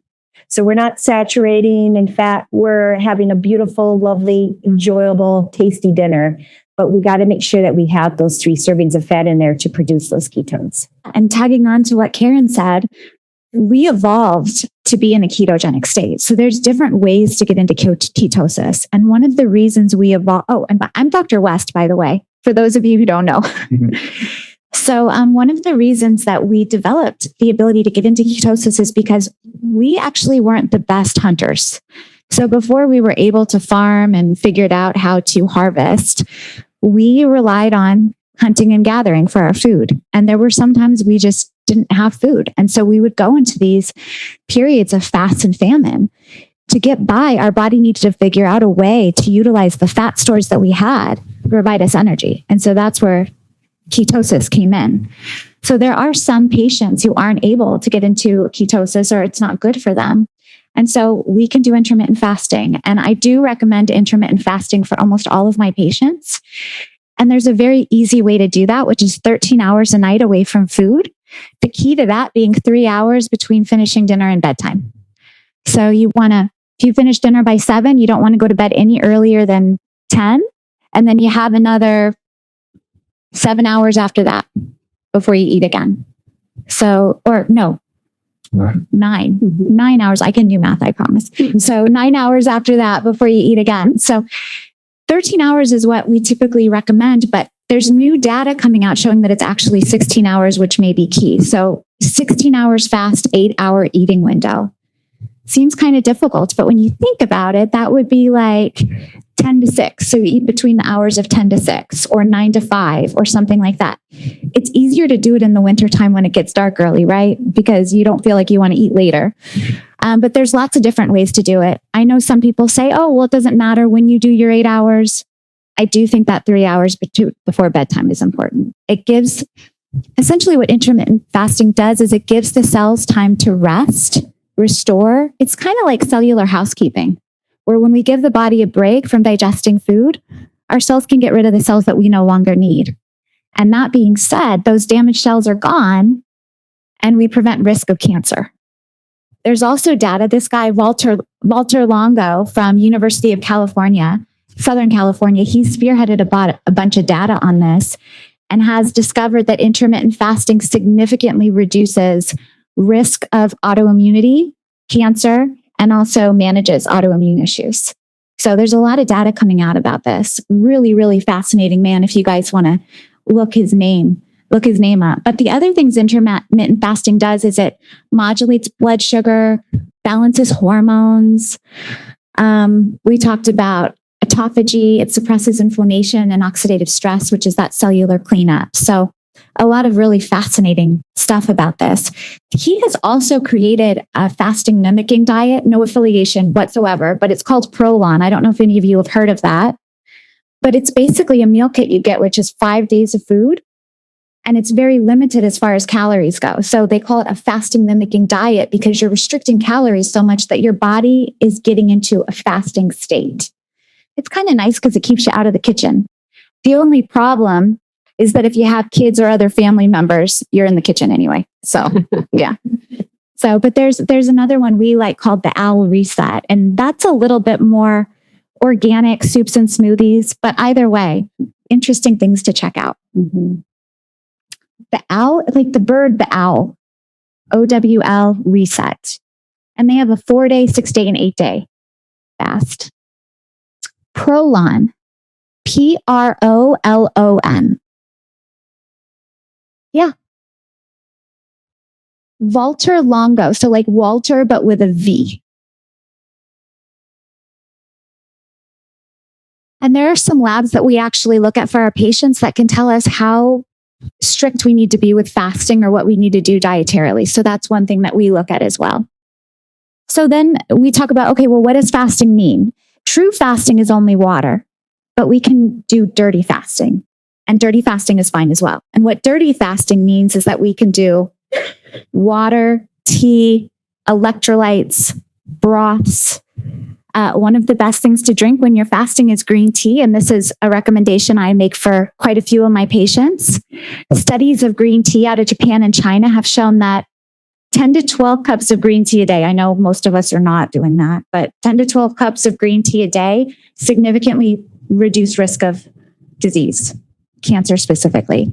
So we're not saturating in fat. We're having a beautiful, lovely, enjoyable, tasty dinner. But we got to make sure that we have those 3 servings of fat in there to produce those ketones. And tagging on to what Karen said, we evolved to be in a ketogenic state. So there's different ways to get into ketosis. And one of the reasons we evolved, and I'm Dr. West, by the way, for those of you who don't know. So one of the reasons that we developed the ability to get into ketosis is because we actually weren't the best hunters. So before we were able to farm and figured out how to harvest, we relied on hunting and gathering for our food. And there were sometimes we just didn't have food. And so we would go into these periods of fast and famine. To get by, our body needed to figure out a way to utilize the fat stores that we had to provide us energy. And so that's where ketosis came in. So there are some patients who aren't able to get into ketosis or it's not good for them. And so we can do intermittent fasting. And I do recommend intermittent fasting for almost all of my patients. And there's a very easy way to do that, which is 13 hours a night away from food. The key to that being 3 hours between finishing dinner and bedtime. So you want to, if you finish dinner by 7, you don't want to go to bed any earlier than 10. And then you have another 7 hours after that before you eat again. So, or no, 9 hours. I can do math, I promise. So 9 hours after that before you eat again. So 13 hours is what we typically recommend, but there's new data coming out showing that it's actually 16 hours, which may be key. So 16 hours fast, 8-hour eating window. Seems kind of difficult, but when you think about it, that would be like 10 to 6. So you eat between the hours of 10 to 6 or 9 to 5 or something like that. It's easier to do it in the wintertime when it gets dark early, right? Because you don't feel like you want to eat later. But there's lots of different ways to do it. I know some people say, oh, well, it doesn't matter when you do your 8 hours. I do think that 3 hours before bedtime is important. It gives, essentially what intermittent fasting does is it gives the cells time to rest, restore. It's kind of like cellular housekeeping, where when we give the body a break from digesting food, our cells can get rid of the cells that we no longer need. And that being said, those damaged cells are gone and we prevent risk of cancer. There's also data, this guy, Walter Longo from University of California, Southern California, he spearheaded a bunch of data on this and has discovered that intermittent fasting significantly reduces risk of autoimmunity, cancer, and also manages autoimmune issues. So there's a lot of data coming out about this. Really, really fascinating man. If you guys want to look his name up. But the other things intermittent fasting does is it modulates blood sugar, balances hormones. We talked about autophagy. It suppresses inflammation and oxidative stress, which is that cellular cleanup. So a lot of really fascinating stuff about this. He has also created a fasting mimicking diet, no affiliation whatsoever, but it's called Prolon. I don't know if any of you have heard of that, but it's basically a meal kit you get, which is 5 days of food. And it's very limited as far as calories go. So they call it a fasting mimicking diet because you're restricting calories so much that your body is getting into a fasting state. It's kind of nice because it keeps you out of the kitchen. The only problem is that if you have kids or other family members, you're in the kitchen anyway. So, yeah. So, but there's another one we like called the Owl Reset. And that's a little bit more organic soups and smoothies. But either way, interesting things to check out. Mm-hmm. The owl, like the bird, the owl, OWL Reset. And they have a 4-day, 6-day, and 8-day fast. Prolon, Prolon. Yeah. Walter Longo. So like Walter, but with a V. And there are some labs that we actually look at for our patients that can tell us how strict we need to be with fasting or what we need to do dietarily. So that's one thing that we look at as well. So then we talk about, okay, well, what does fasting mean? True fasting is only water, but we can do dirty fasting. And dirty fasting is fine as well. And what dirty fasting means is that we can do water, tea, electrolytes, broths. One of the best things to drink when you're fasting is green tea. And this is a recommendation I make for quite a few of my patients. Studies of green tea out of Japan and China have shown that 10 to 12 cups of green tea a day. I know most of us are not doing that, but 10 to 12 cups of green tea a day significantly reduce risk of disease, cancer specifically.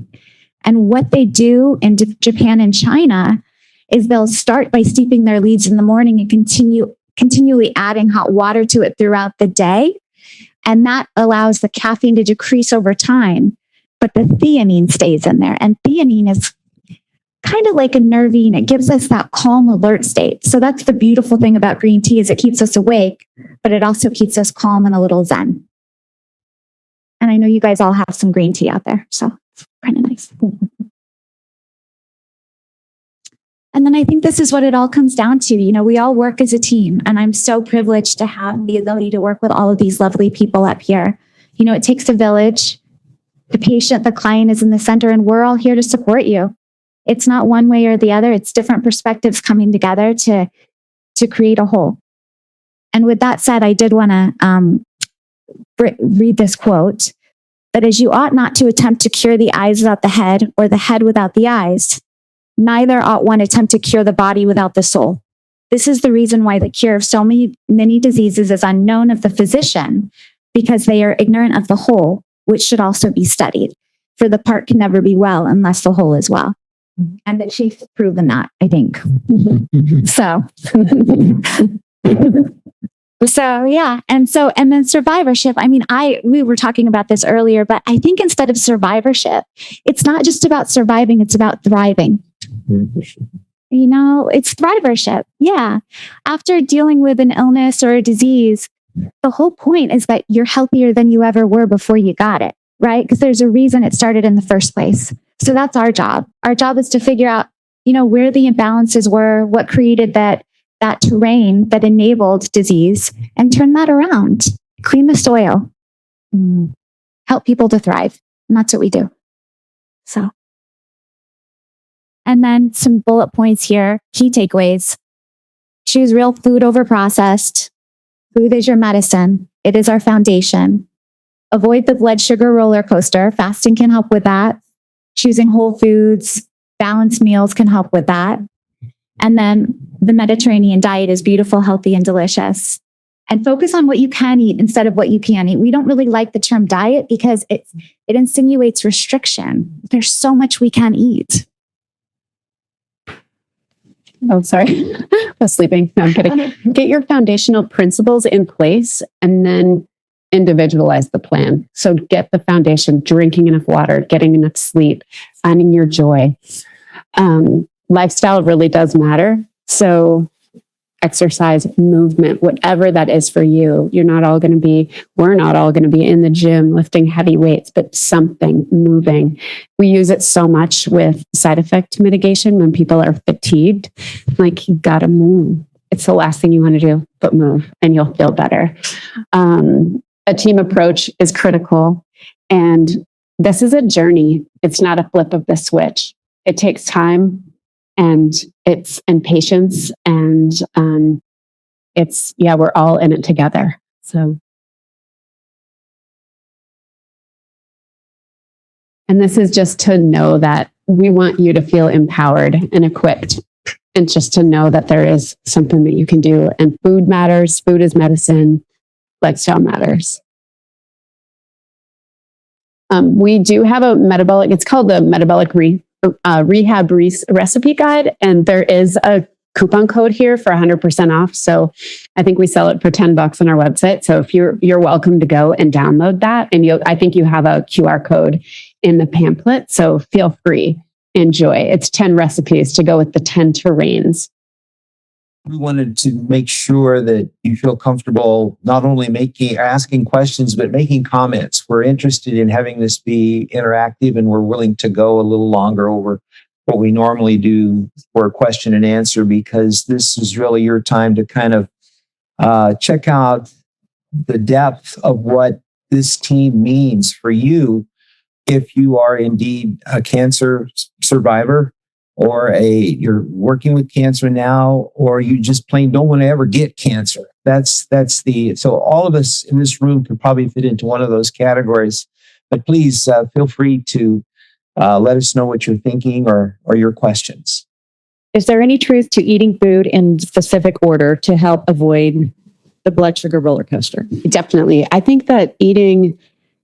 And what they do in Japan and China is they'll start by steeping their leaves in the morning and continually adding hot water to it throughout the day. And that allows the caffeine to decrease over time, but the theanine stays in there. And theanine is kind of like a nervine. It gives us that calm, alert state. So that's the beautiful thing about green tea is it keeps us awake, but it also keeps us calm and a little zen. And I know you guys all have some green tea out there, so it's kind of nice. And then I think this is what it all comes down to. You know, we all work as a team, and I'm so privileged to have the ability to work with all of these lovely people up here. You know, it takes a village. The patient, the client is in the center, and we're all here to support you. It's not one way or the other. It's different perspectives coming together to create a whole. And with that said, I did want to read this quote, that as you ought not to attempt to cure the eyes without the head or the head without the eyes, neither ought one attempt to cure the body without the soul. This is the reason why the cure of so many diseases is unknown of the physician, because they are ignorant of the whole, which should also be studied. For the part can never be well unless the whole is well. And that she's proven that, I think. So yeah. And then survivorship. I mean, we were talking about this earlier, but I think instead of survivorship, it's not just about surviving, it's about thriving. You know, it's thrivership. Yeah. After dealing with an illness or a disease, the whole point is that you're healthier than you ever were before you got it, right? Because there's a reason it started in the first place. So that's our job. Our job is to figure out, you know, where the imbalances were, what created that terrain that enabled disease, and turn that around. Clean the soil. Help people to thrive. And that's what we do. So. And then some bullet points here. Key takeaways. Choose real food over processed. Food is your medicine. It is our foundation. Avoid the blood sugar roller coaster. Fasting can help with that. Choosing whole foods, balanced meals can help with that. And then the Mediterranean diet is beautiful, healthy, and delicious. And focus on what you can eat instead of what you can't eat. We don't really like the term diet because it insinuates restriction. There's so much we can eat. Oh, sorry. I was sleeping. No, I'm kidding. Get your foundational principles in place and then individualize the plan. So get the foundation, drinking enough water, getting enough sleep, finding your joy. Lifestyle really does matter. So exercise, movement, whatever that is for you. We're not all going to be in the gym lifting heavy weights, but something moving. We use it so much with side effect mitigation when people are fatigued. Like, you got to move. It's the last thing you want to do, but move and you'll feel better. A team approach is critical. And this is a journey. It's not a flip of the switch. It takes time and patience, and we're all in it together. So, and this is just to know that we want you to feel empowered and equipped, and just to know that there is something that you can do. And food matters. Food is medicine. Lifestyle matters. We do have a metabolic. It's called the Metabolic Rehab Recipe Guide, and there is a coupon code here for 100% off. So I think we sell it for $10 on our website. So if you're welcome to go and download that, and I think you have a QR code in the pamphlet. So feel free, enjoy. It's 10 recipes to go with the 10 terrains. We wanted to make sure that you feel comfortable not only asking questions, but making comments. We're interested in having this be interactive, and we're willing to go a little longer over what we normally do for question and answer, because this is really your time to kind of check out the depth of what this team means for you if you are indeed a cancer survivor, or you're working with cancer now, or you just plain don't want to ever get cancer. So all of us in this room could probably fit into one of those categories. But please feel free to let us know what you're thinking or your questions. Is there any truth to eating food in specific order to help avoid the blood sugar roller coaster? Definitely. I think that eating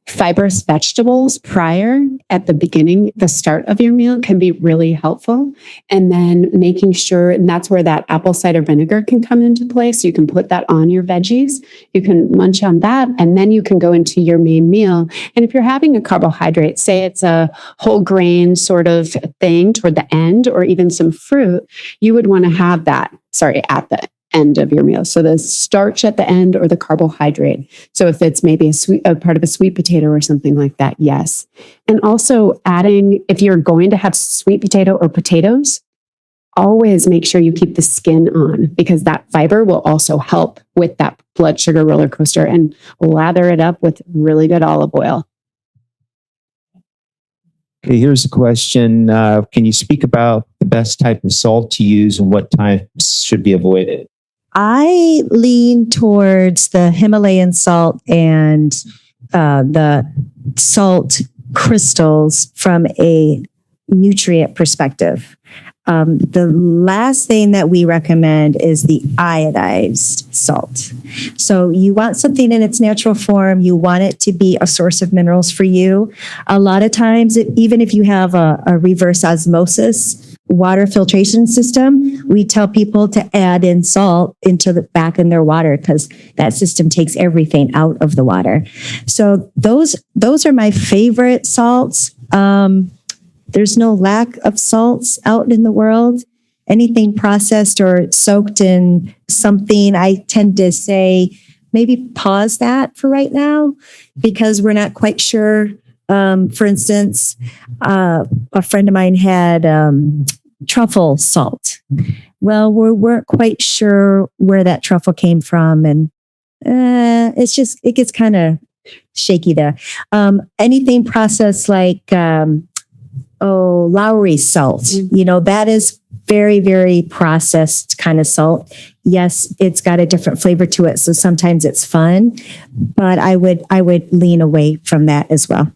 fibrous vegetables prior at the beginning, the start of your meal can be really helpful. And then making sure, and that's where that apple cider vinegar can come into play. So you can put that on your veggies. You can munch on that, and then you can go into your main meal. And if you're having a carbohydrate, say it's a whole grain sort of thing toward the end, or even some fruit, you would want to have that, at the end of your meal. So the starch at the end or the carbohydrate. So if it's maybe a part of a sweet potato or something like that, yes. And also adding, if you're going to have sweet potato or potatoes, always make sure you keep the skin on, because that fiber will also help with that blood sugar roller coaster, and lather it up with really good olive oil. Okay, here's a question. Can you speak about the best type of salt to use and what types should be avoided? I lean towards the Himalayan salt and the salt crystals from a nutrient perspective. The last thing that we recommend is the iodized salt. So you want something in its natural form. You want it to be a source of minerals for you. A lot of times, even if you have a reverse osmosis water filtration system, we tell people to add in salt into the back in their water, because that system takes everything out of the water. So those are my favorite salts. There's no lack of salts out in the world. Anything processed or soaked in something, I tend to say, maybe pause that for right now, because we're not quite sure. For instance, a friend of mine had truffle salt. Well, we weren't quite sure where that truffle came from, and it gets kind of shaky there. Anything processed like Lowry salt, that is very, very processed kind of salt. Yes, it's got a different flavor to it, so sometimes it's fun, but I would lean away from that as well.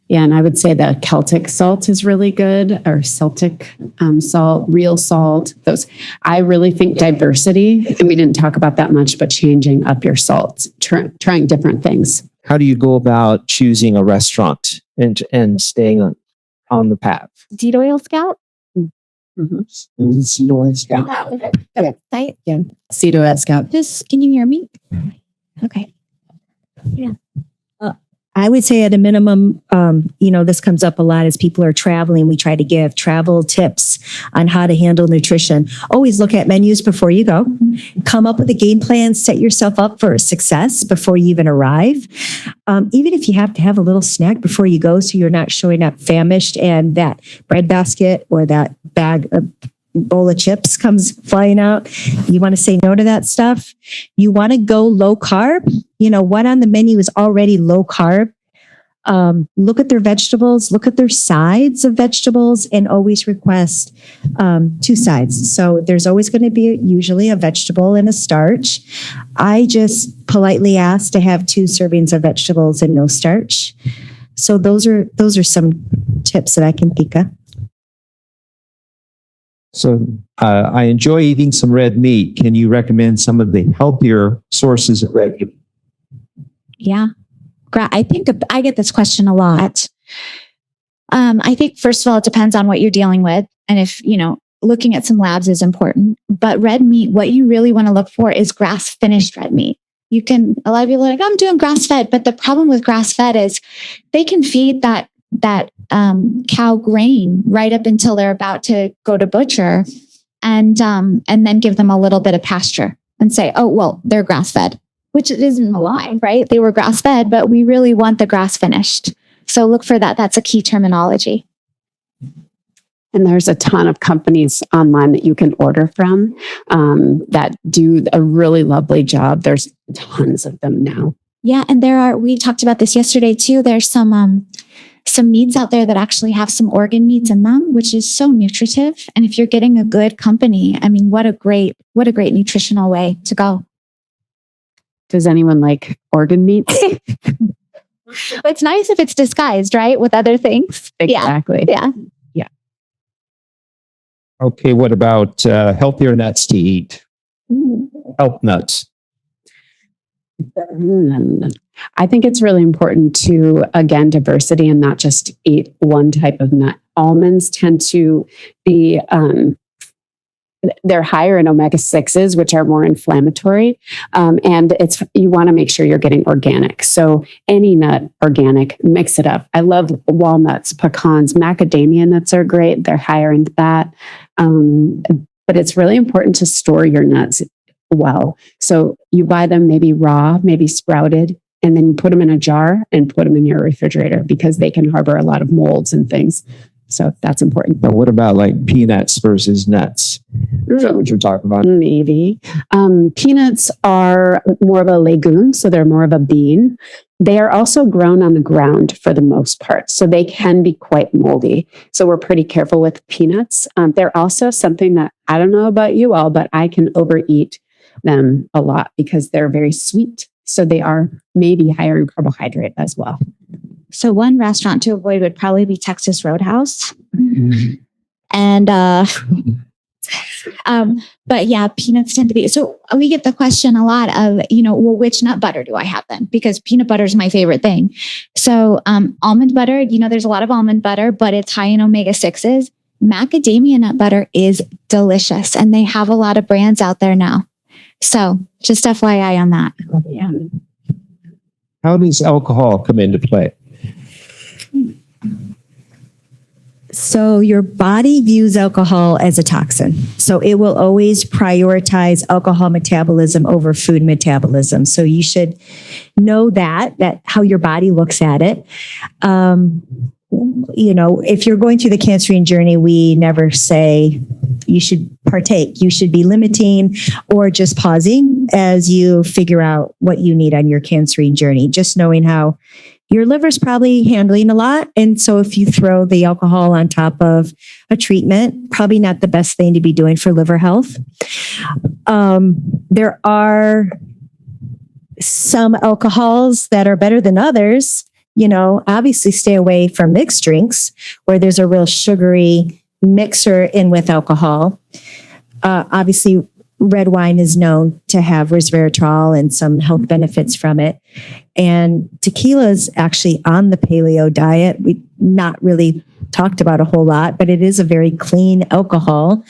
Yeah, and I would say the Celtic salt is really good, or Celtic salt, real salt. Those, I really think diversity, and we didn't talk about that much, but changing up your salts, trying different things. How do you go about choosing a restaurant and staying on the path? Seed oil scout? Mm-hmm. Seed oil scout. Yeah. Seed oil scout. Can you hear me? Okay. Yeah. I would say at a minimum, this comes up a lot as people are traveling. We try to give travel tips on how to handle nutrition. Always look at menus before you go. Come up with a game plan, set yourself up for success before you even arrive. Even if you have to have a little snack before you go, so you're not showing up famished and that bread basket or that bowl of chips comes flying out. You want to say no to that stuff. You want to go low carb. What on the menu is already low carb. Look at their vegetables, look at their sides of vegetables, and always request 2 sides. So there's always going to be usually a vegetable and a starch. I just politely ask to have 2 servings of vegetables and no starch. So those are some tips that I can think of. So I enjoy eating some red meat. Can you recommend some of the healthier sources of red meat? Yeah. I think I get this question a lot. I think, first of all, it depends on what you're dealing with. And if, looking at some labs is important. But red meat, what you really want to look for is grass-finished red meat. A lot of people are like, I'm doing grass-fed. But the problem with grass-fed is they can feed that cow grain right up until they're about to go to butcher, and then give them a little bit of pasture and say, oh, well, they're grass-fed, which isn't a lie, right? They were grass-fed, but we really want the grass-finished. So look for that. That's a key terminology. And there's a ton of companies online that you can order from that do a really lovely job. There's tons of them now. Yeah, and we talked about this yesterday too. There's some meats out there that actually have some organ meats in them, which is so nutritive. And if you're getting a good company, I mean, what a great nutritional way to go. Does anyone like organ meat? It's nice if it's disguised, right, with other things. Exactly. Yeah. Okay, what about healthier nuts to eat? Health nuts. I think it's really important to, again, diversity and not just eat one type of nut. Almonds tend to be, they're higher in omega-6s, which are more inflammatory. And you want to make sure you're getting organic. So any nut, organic, mix it up. I love walnuts, pecans, macadamia nuts are great. They're higher in fat. But it's really important to store your nuts well. So you buy them maybe raw, maybe sprouted, and then you put them in a jar and put them in your refrigerator because they can harbor a lot of molds and things. So that's important. But what about like peanuts versus nuts? Is that what you're talking about? Maybe. Peanuts are more of a legume, so they're more of a bean. They are also grown on the ground for the most part, so they can be quite moldy. So we're pretty careful with peanuts. They're also something that I don't know about you all, but I can overeat them a lot because they're very sweet. So they are maybe higher in carbohydrate as well. So one restaurant to avoid would probably be Texas Roadhouse. And, but yeah, peanuts tend to be, so we get the question a lot of, well, which nut butter do I have then? Because peanut butter is my favorite thing. So, almond butter, there's a lot of almond butter, but it's high in omega-6s. Macadamia nut butter is delicious and they have a lot of brands out there now. So just FYI on that. Yeah. How does alcohol come into play? So your body views alcohol as a toxin. So it will always prioritize alcohol metabolism over food metabolism. So you should know that how your body looks at it. If you're going through the cancering journey, we never say you should partake. You should be limiting or just pausing as you figure out what you need on your cancering journey. Just knowing how your liver's probably handling a lot. And so if you throw the alcohol on top of a treatment, probably not the best thing to be doing for liver health. There are some alcohols that are better than others. Obviously stay away from mixed drinks where there's a real sugary mixer in with alcohol. Obviously, red wine is known to have resveratrol and some health benefits from it. And tequila is actually on the paleo diet. We not really talked about a whole lot, but it is a very clean alcohol.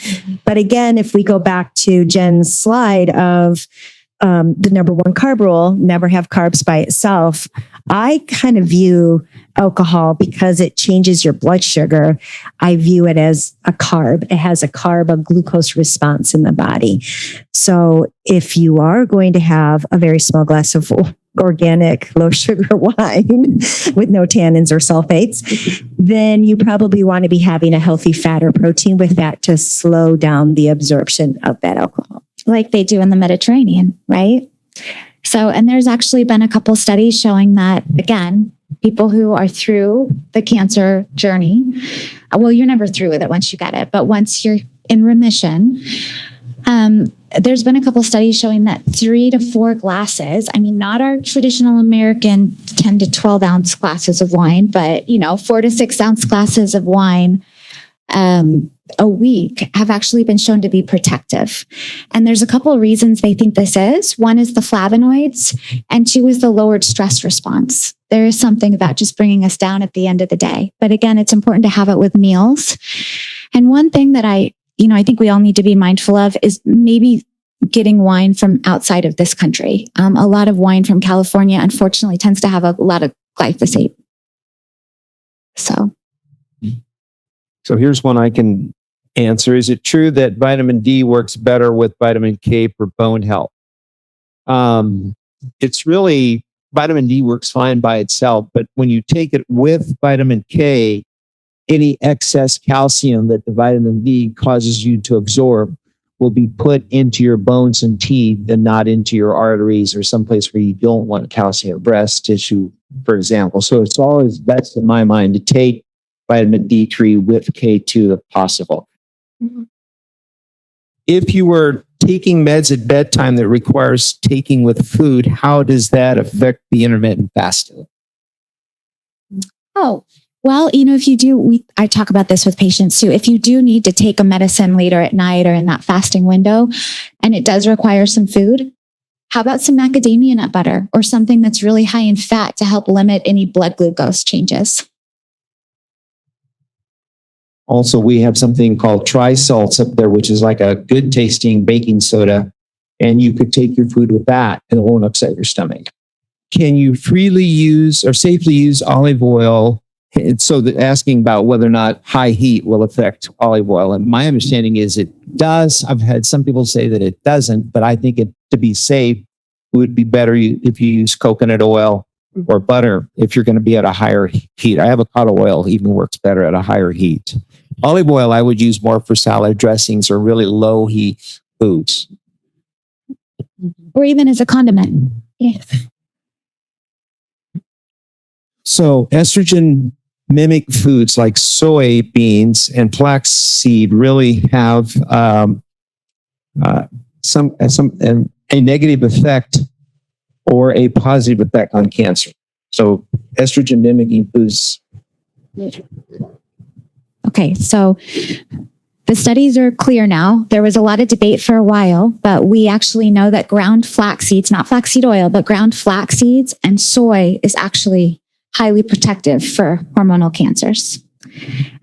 But again, if we go back to Jen's slide of the number one carb rule, never have carbs by itself. I kind of view alcohol because it changes your blood sugar. I view it as a carb. It has a glucose response in the body. So if you are going to have a very small glass of organic, low sugar wine with no tannins or sulfates, then you probably want to be having a healthy fat or protein with that to slow down the absorption of that alcohol. Like they do in the Mediterranean, right? So, and there's actually been a couple studies showing that, again, people who are through the cancer journey, well, you're never through with it once you get it, but once you're in remission, there's been a couple studies showing that 3 to 4 glasses, not our traditional American 10 to 12 ounce glasses of wine, but, 4 to 6 ounce glasses of wine a week have actually been shown to be protective. And there's a couple of reasons they think this is. One is the flavonoids, and 2 is the lowered stress response. There is something about just bringing us down at the end of the day. But again, it's important to have it with meals. And one thing that I think we all need to be mindful of is maybe getting wine from outside of this country. A lot of wine from California, unfortunately, tends to have a lot of glyphosate. So here's one I can answer. Is it true that vitamin D works better with vitamin K for bone health? It's really, vitamin D works fine by itself, but when you take it with vitamin K, any excess calcium that the vitamin D causes you to absorb will be put into your bones and teeth and not into your arteries or someplace where you don't want calcium, breast tissue, for example. So it's always best in my mind to take vitamin D3 with K2 if possible. Mm-hmm. If you were taking meds at bedtime that requires taking with food, how does that affect the intermittent fasting? Oh, well, if you do, I talk about this with patients too. If you do need to take a medicine later at night or in that fasting window, and it does require some food, How about some macadamia nut butter or something that's really high in fat to help limit any blood glucose changes? Also, we have something called tri-salts up there, which is like a good tasting baking soda. And you could take your food with that and it won't upset your stomach. Can you freely use or safely use olive oil? And so asking about whether or not high heat will affect olive oil. And my understanding is it does. I've had some people say that it doesn't, but I think to be safe, it would be better if you use coconut oil or butter if you're going to be at a higher heat. Avocado oil even works better at a higher heat. Olive oil I would use more for salad dressings or really low heat foods. Or even as a condiment. Yeah. So estrogen mimic foods like soybeans and flaxseed really have a negative effect or a positive effect on cancer. So estrogen mimicking foods. Okay, so the studies are clear now. There was a lot of debate for a while, but we actually know that ground flax seeds, not flaxseed oil, but ground flax seeds and soy is actually highly protective for hormonal cancers.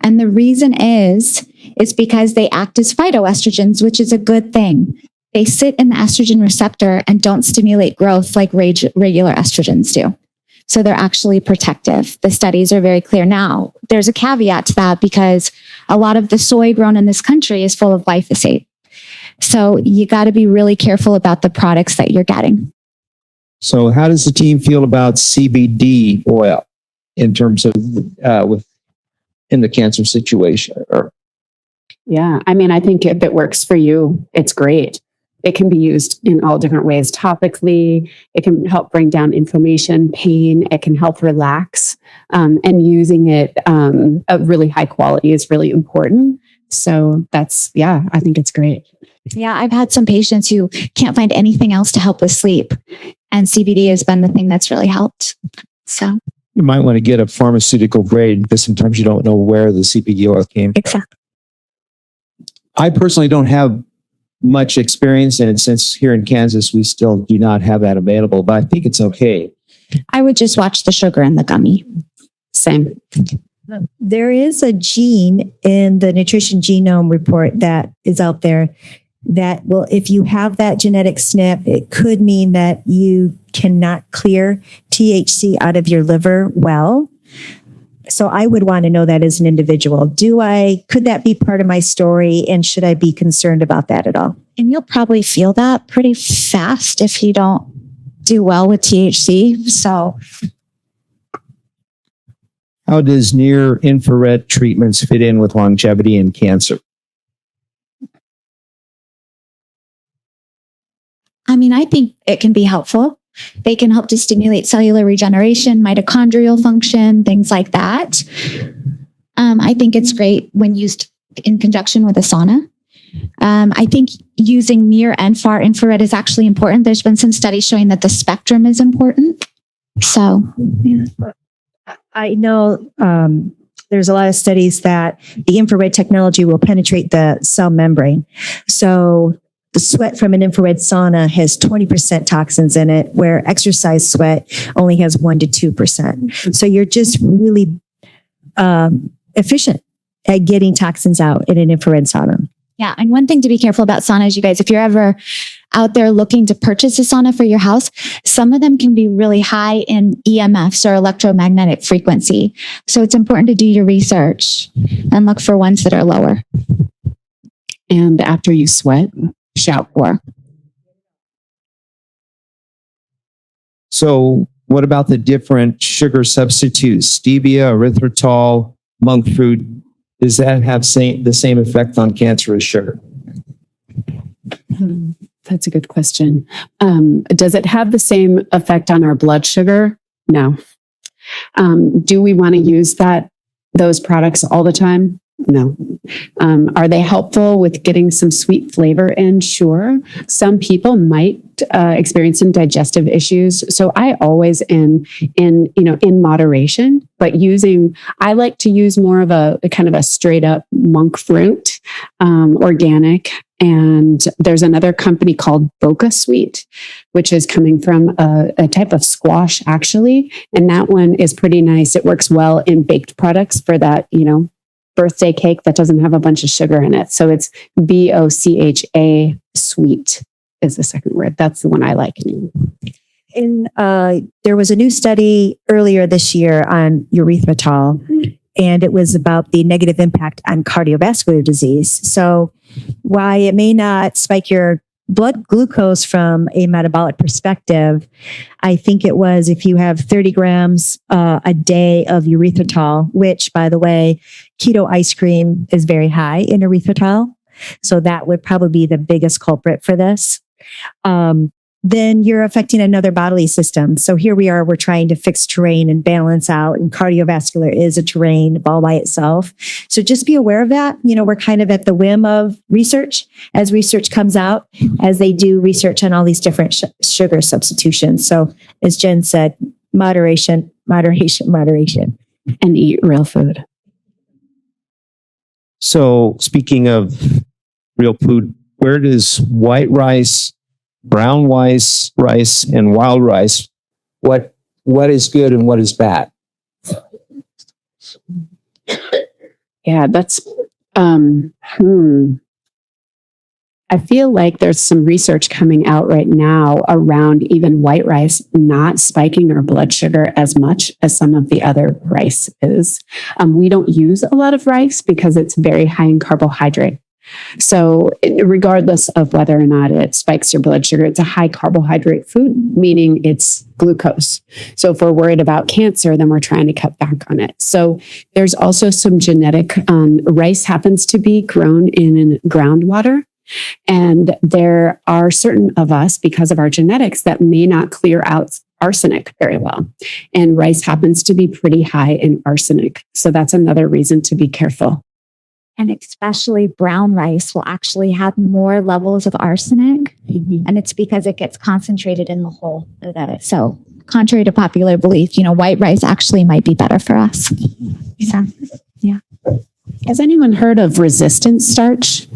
And the reason is because they act as phytoestrogens, which is a good thing. They sit in the estrogen receptor and don't stimulate growth like regular estrogens do. So they're actually protective. The studies are very clear now. There's a caveat to that because a lot of the soy grown in this country is full of glyphosate. So you got to be really careful about the products that you're getting. So how does the team feel about CBD oil in terms of in the cancer situation? Yeah, I mean, I think if it works for you, it's great. It can be used in all different ways topically. It can help bring down inflammation, pain. It can help relax. And using it of really high quality is really important. So I think it's great. Yeah, I've had some patients who can't find anything else to help with sleep. And CBD has been the thing that's really helped. So you might want to get a pharmaceutical grade because sometimes you don't know where the CBD oil came from. Exactly. I personally don't have much experience in it since here in Kansas, we still do not have that available, but I think it's okay. I would just watch the sugar in the gummy. Same. There is a gene in the nutrition genome report that is out there that will, if you have that genetic SNP, it could mean that you cannot clear THC out of your liver well. So I would want to know that as an individual. Could that be part of my story? And should I be concerned about that at all? And you'll probably feel that pretty fast if you don't do well with THC. So how does near infrared treatments fit in with longevity and cancer? I mean, I think it can be helpful. They can help to stimulate cellular regeneration, mitochondrial function, things like that. I think it's great when used in conjunction with a sauna. I think using near and far infrared is actually important. There's been some studies showing that the spectrum is important. So, yeah. I know there's a lot of studies that the infrared technology will penetrate the cell membrane. So the sweat from an infrared sauna has 20% toxins in it, where exercise sweat only has 1 to 2%. So you're just really efficient at getting toxins out in an infrared sauna. Yeah. And one thing to be careful about saunas, you guys, if you're ever out there looking to purchase a sauna for your house, some of them can be really high in EMFs or electromagnetic frequency. So it's important to do your research and look for ones that are lower. And after you sweat, shout for. So what about the different sugar substitutes? Stevia, erythritol, monk fruit. Does that have the same effect on cancer as sugar? That's a good question. Does it have the same effect on our blood sugar? No. Do we want to use those products all the time? No. Are they helpful with getting some sweet flavor in? Sure. Some people might experience some digestive issues. So I always in moderation, but I like to use more of a kind of a straight up monk fruit, organic. And there's another company called Boca Sweet, which is coming from a type of squash, actually. And that one is pretty nice. It works well in baked products for that, birthday cake that doesn't have a bunch of sugar in it. So it's BOCHA sweet is the second word. That's the one I like. There was a new study earlier this year on erythritol, and it was about the negative impact on cardiovascular disease. So while it may not spike your blood glucose from a metabolic perspective, I think it was if you have 30 grams a day of erythritol, which, by the way, keto ice cream is very high in erythritol. So that would probably be the biggest culprit for this. Then you're affecting another bodily system. So here we are, we're trying to fix terrain and balance out, and cardiovascular is a terrain all by itself. So just be aware of that. We're kind of at the whim of research as research comes out, as they do research on all these different sugar substitutions. So as Jen said, moderation, moderation, moderation. And eat real food. So speaking of real food, where does white rice, brown rice, and wild rice, what is good and what is bad? Yeah, that's, I feel like there's some research coming out right now around even white rice not spiking our blood sugar as much as some of the other rice is. We don't use a lot of rice because it's very high in carbohydrate. So regardless of whether or not it spikes your blood sugar, it's a high carbohydrate food, meaning it's glucose. So if we're worried about cancer, then we're trying to cut back on it. So there's also some genetic, rice happens to be grown in groundwater. And there are certain of us, because of our genetics, that may not clear out arsenic very well. And rice happens to be pretty high in arsenic. So that's another reason to be careful. And especially brown rice will actually have more levels of arsenic. And it's because it gets concentrated in the hull of it. So contrary to popular belief, white rice actually might be better for us. So, yeah. Has anyone heard of resistant starch?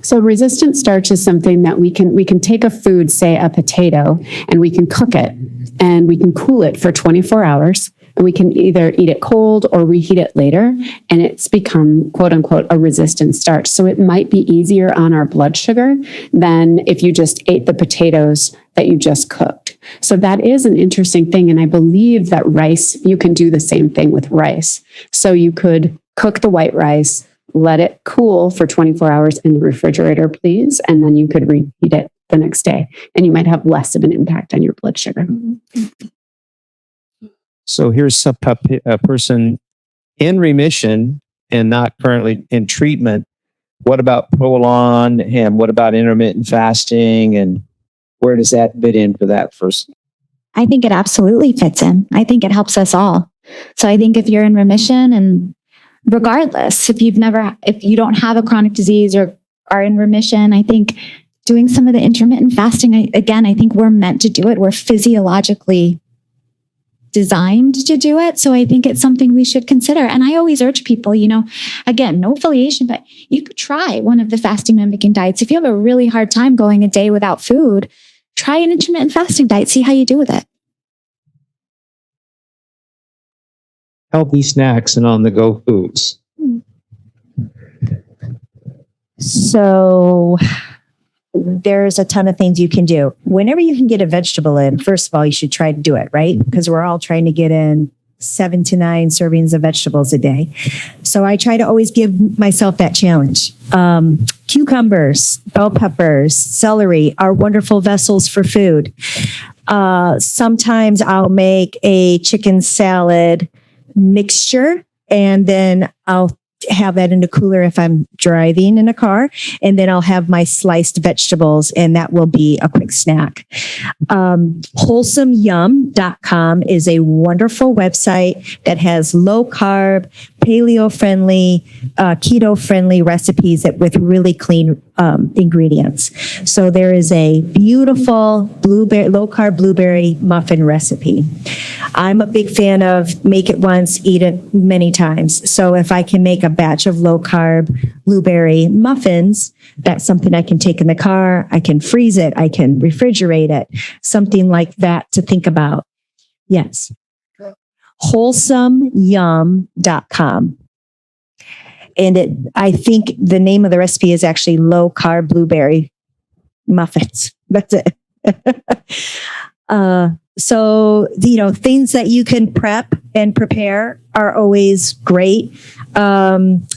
So resistant starch is something that we can take a food, say a potato, and we can cook it and we can cool it for 24 hours. And we can either eat it cold or reheat it later, and it's become, quote unquote, a resistant starch. So it might be easier on our blood sugar than if you just ate the potatoes that you just cooked. So that is an interesting thing. And I believe that rice, you can do the same thing with rice. So you could cook the white rice, let it cool for 24 hours in the refrigerator, please, and then you could reheat it the next day. And you might have less of an impact on your blood sugar. So here's a person in remission and not currently in treatment. What about prolon, and what about intermittent fasting, and where does that fit in for that person? I think it absolutely fits in. I think it helps us all. So I think if you're in remission, and regardless, if you don't have a chronic disease or are in remission, I think doing some of the intermittent fasting, I think we're meant to do it. We're physiologically designed to do it. So I think it's something we should consider. And I always urge people, again, no affiliation, but you could try one of the fasting mimicking diets. If you have a really hard time going a day without food, try an intermittent fasting diet, see how you do with it. Healthy snacks and on-the-go foods. So there's a ton of things you can do. Whenever you can get a vegetable in, first of all, you should try to do it, right? Because we're all trying to get in 7 to 9 servings of vegetables a day. So I try to always give myself that challenge. Cucumbers, bell peppers, celery are wonderful vessels for food. Sometimes I'll make a chicken salad mixture, and then I'll have that in the cooler if I'm driving in a car. And then I'll have my sliced vegetables, and that will be a quick snack. WholesomeYum.com is a wonderful website that has low carb, paleo friendly, keto friendly recipes with really clean ingredients. So there is a beautiful low carb blueberry muffin recipe. I'm a big fan of make it once, eat it many times. So if I can make a batch of low carb blueberry muffins, that's something I can take in the car. I can freeze it. I can refrigerate it. Something like that to think about. Yes. WholesomeYum.com. And I think the name of the recipe is actually low carb blueberry muffins. That's it. So, things that you can prep and prepare are always great. Going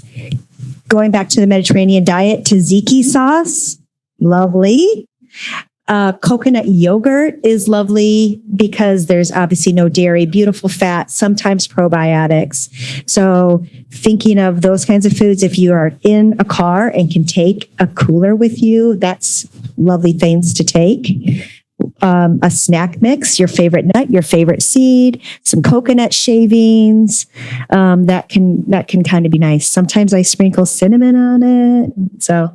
back to the Mediterranean diet, tzatziki sauce, lovely. Coconut yogurt is lovely because there's obviously no dairy, beautiful fat, sometimes probiotics. So thinking of those kinds of foods, if you are in a car and can take a cooler with you, that's lovely things to take. A snack mix, your favorite nut, your favorite seed, some coconut shavings. That can kind of be nice. Sometimes I sprinkle cinnamon on it. So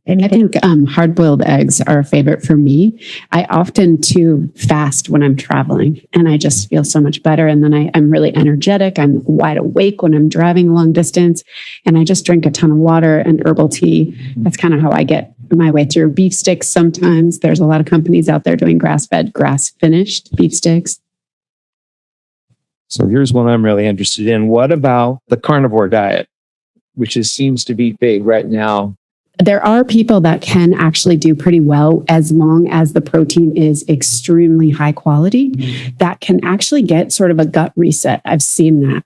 I think hard-boiled eggs are a favorite for me. I often too fast when I'm traveling, and I just feel so much better. And then I'm really energetic. I'm wide awake when I'm driving long distance, and I just drink a ton of water and herbal tea. That's kind of how I get my way through. Beef sticks, sometimes there's a lot of companies out there doing grass-fed, grass-finished beef sticks. So here's one I'm really interested in. What about the carnivore diet, which seems to be big right now? There are people that can actually do pretty well as long as the protein is extremely high quality. That can actually get sort of a gut reset. I've seen that.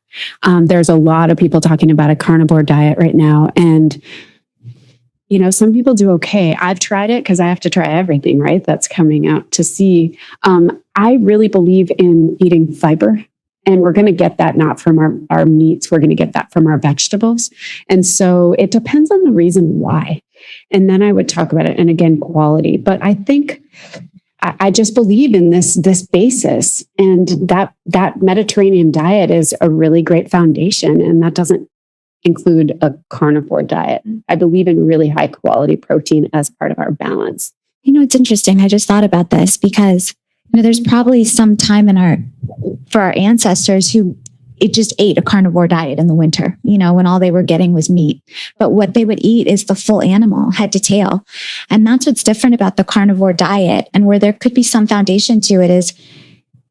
There's a lot of people talking about a carnivore diet right now, and some people do okay. I've tried it because I have to try everything, right? That's coming out to see. I really believe in eating fiber, and we're going to get that not from our meats. We're going to get that from our vegetables. And so it depends on the reason why. And then I would talk about it. And again, quality. But I think I just believe in this basis, and that Mediterranean diet is a really great foundation. And that doesn't include a carnivore diet. I believe in really high quality protein as part of our balance. It's interesting. I just thought about this because, there's probably some time for our ancestors who it just ate a carnivore diet in the winter, when all they were getting was meat. But what they would eat is the full animal, head to tail. And that's what's different about the carnivore diet, and where there could be some foundation to it is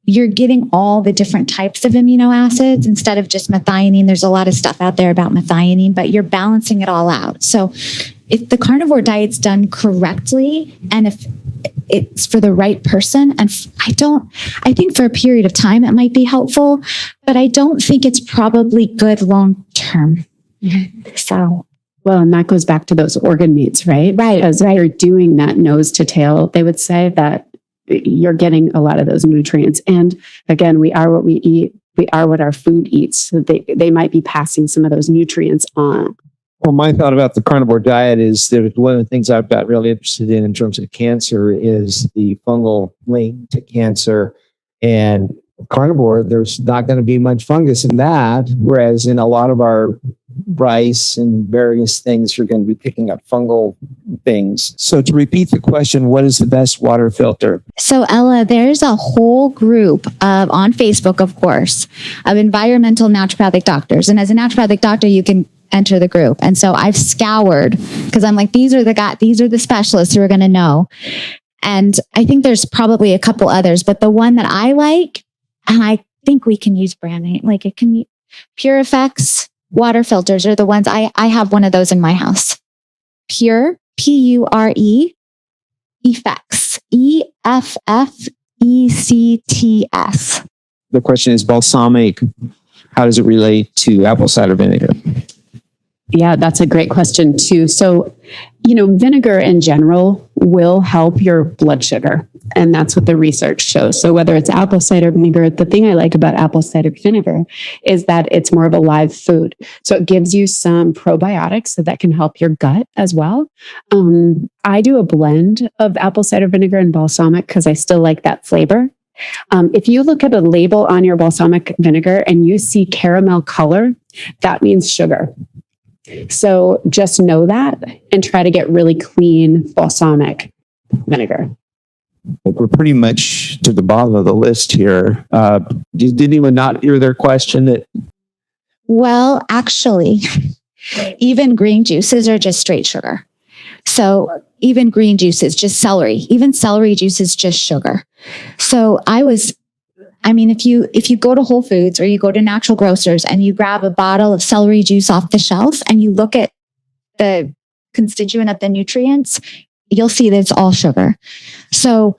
you're getting all the different types of amino acids instead of just methionine. There's a lot of stuff out there about methionine, but you're balancing it all out. So if the carnivore diet's done correctly, and if it's for the right person, and I think for a period of time it might be helpful, but I don't think it's probably good long term. So. Well, and that goes back to those organ meats, right? Right. Because you're doing that nose to tail, they would say that you're getting a lot of those nutrients. And again, we are what we eat. We are what our food eats. So they might be passing some of those nutrients on. Well, my thought about the carnivore diet is that one of the things I've got really interested in terms of cancer is the fungal link to cancer. And carnivore, there's not going to be much fungus in that, whereas in a lot of our rice and various things, you're going to be picking up fungal things. So to repeat the question, what is the best water filter? So Ella, there's a whole group on Facebook, of course, of environmental naturopathic doctors. And as a naturopathic doctor, you can enter the group. And so I've scoured because I'm like, these are the specialists who are going to know. And I think there's probably a couple others, but the one that I like, and I think we can use brand name, like it can be Pure Effects water filters are the ones I have one of those in my house. Pure, Pure, Effects, EFFECTS. The question is balsamic. How does it relate to apple cider vinegar? Yeah, that's a great question too. So, vinegar in general will help your blood sugar. And that's what the research shows. So whether it's apple cider vinegar, the thing I like about apple cider vinegar is that it's more of a live food. So it gives you some probiotics so that can help your gut as well. I do a blend of apple cider vinegar and balsamic because I still like that flavor. If you look at a label on your balsamic vinegar and you see caramel color, that means sugar. So just know that and try to get really clean balsamic vinegar. We're pretty much to the bottom of the list here. Did anyone not hear their question? Well, actually, even green juices are just straight sugar. So even green juices, just celery, even celery juice is just sugar. So if you go to Whole Foods or you go to natural grocers and you grab a bottle of celery juice off the shelf and you look at the constituent of the nutrients, you'll see that it's all sugar. So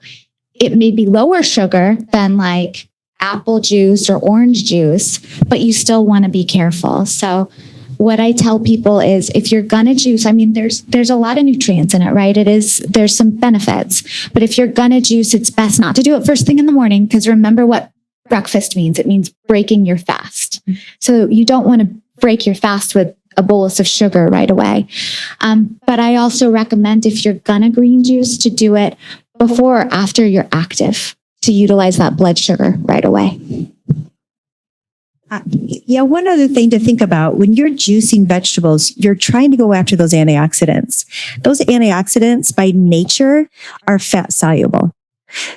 it may be lower sugar than like apple juice or orange juice, but you still want to be careful. So what I tell people is if you're gonna juice, there's a lot of nutrients in it, right? There's some benefits, but if you're gonna juice, it's best not to do it first thing in the morning, because remember what breakfast means. It means breaking your fast. So you don't want to break your fast with a bolus of sugar right away. But I also recommend if you're gonna green juice to do it before or after you're active to utilize that blood sugar right away. One other thing to think about when you're juicing vegetables, you're trying to go after those antioxidants. Those antioxidants by nature are fat soluble.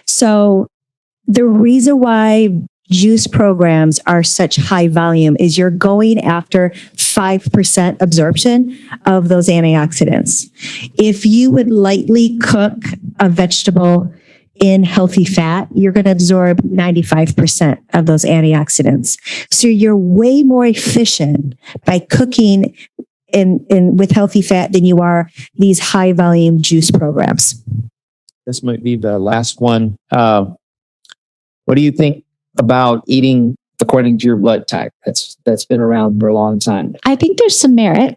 So the reason why juice programs are such high volume is you're going after 5% absorption of those antioxidants. If you would lightly cook a vegetable in healthy fat, you're going to absorb 95% of those antioxidants. So you're way more efficient by cooking in with healthy fat than you are these high volume juice programs. This might be the last one. What do you think about eating according to your blood type? That's been around for a long time. I think there's some merit.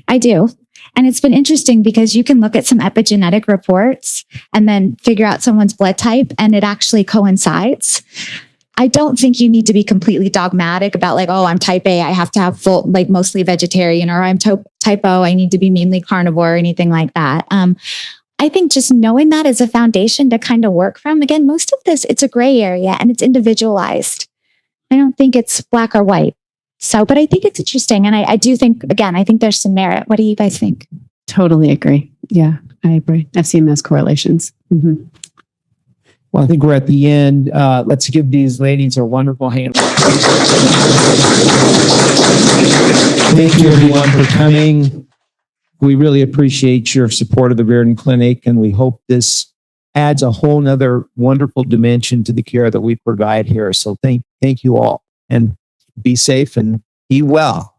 I do. And it's been interesting because you can look at some epigenetic reports and then figure out someone's blood type and it actually coincides. I don't think you need to be completely dogmatic about like, oh, I'm type A, I have to have full, like mostly vegetarian, or I'm type O, I need to be mainly carnivore or anything like that. I think just knowing that as a foundation to kind of work from, again, most of this, it's a gray area and it's individualized. I don't think it's black or white. So, but I think it's interesting. And I do think, again, I think there's some merit. What do you guys think? Totally agree. Yeah, I agree. I've seen those correlations. Mm-hmm. Well, I think we're at the end. Let's give these ladies a wonderful hand. Thank you, everyone, for coming. We really appreciate your support of the Riordan Clinic, and we hope this adds a whole nother wonderful dimension to the care that we provide here. So thank you all, and be safe and be well.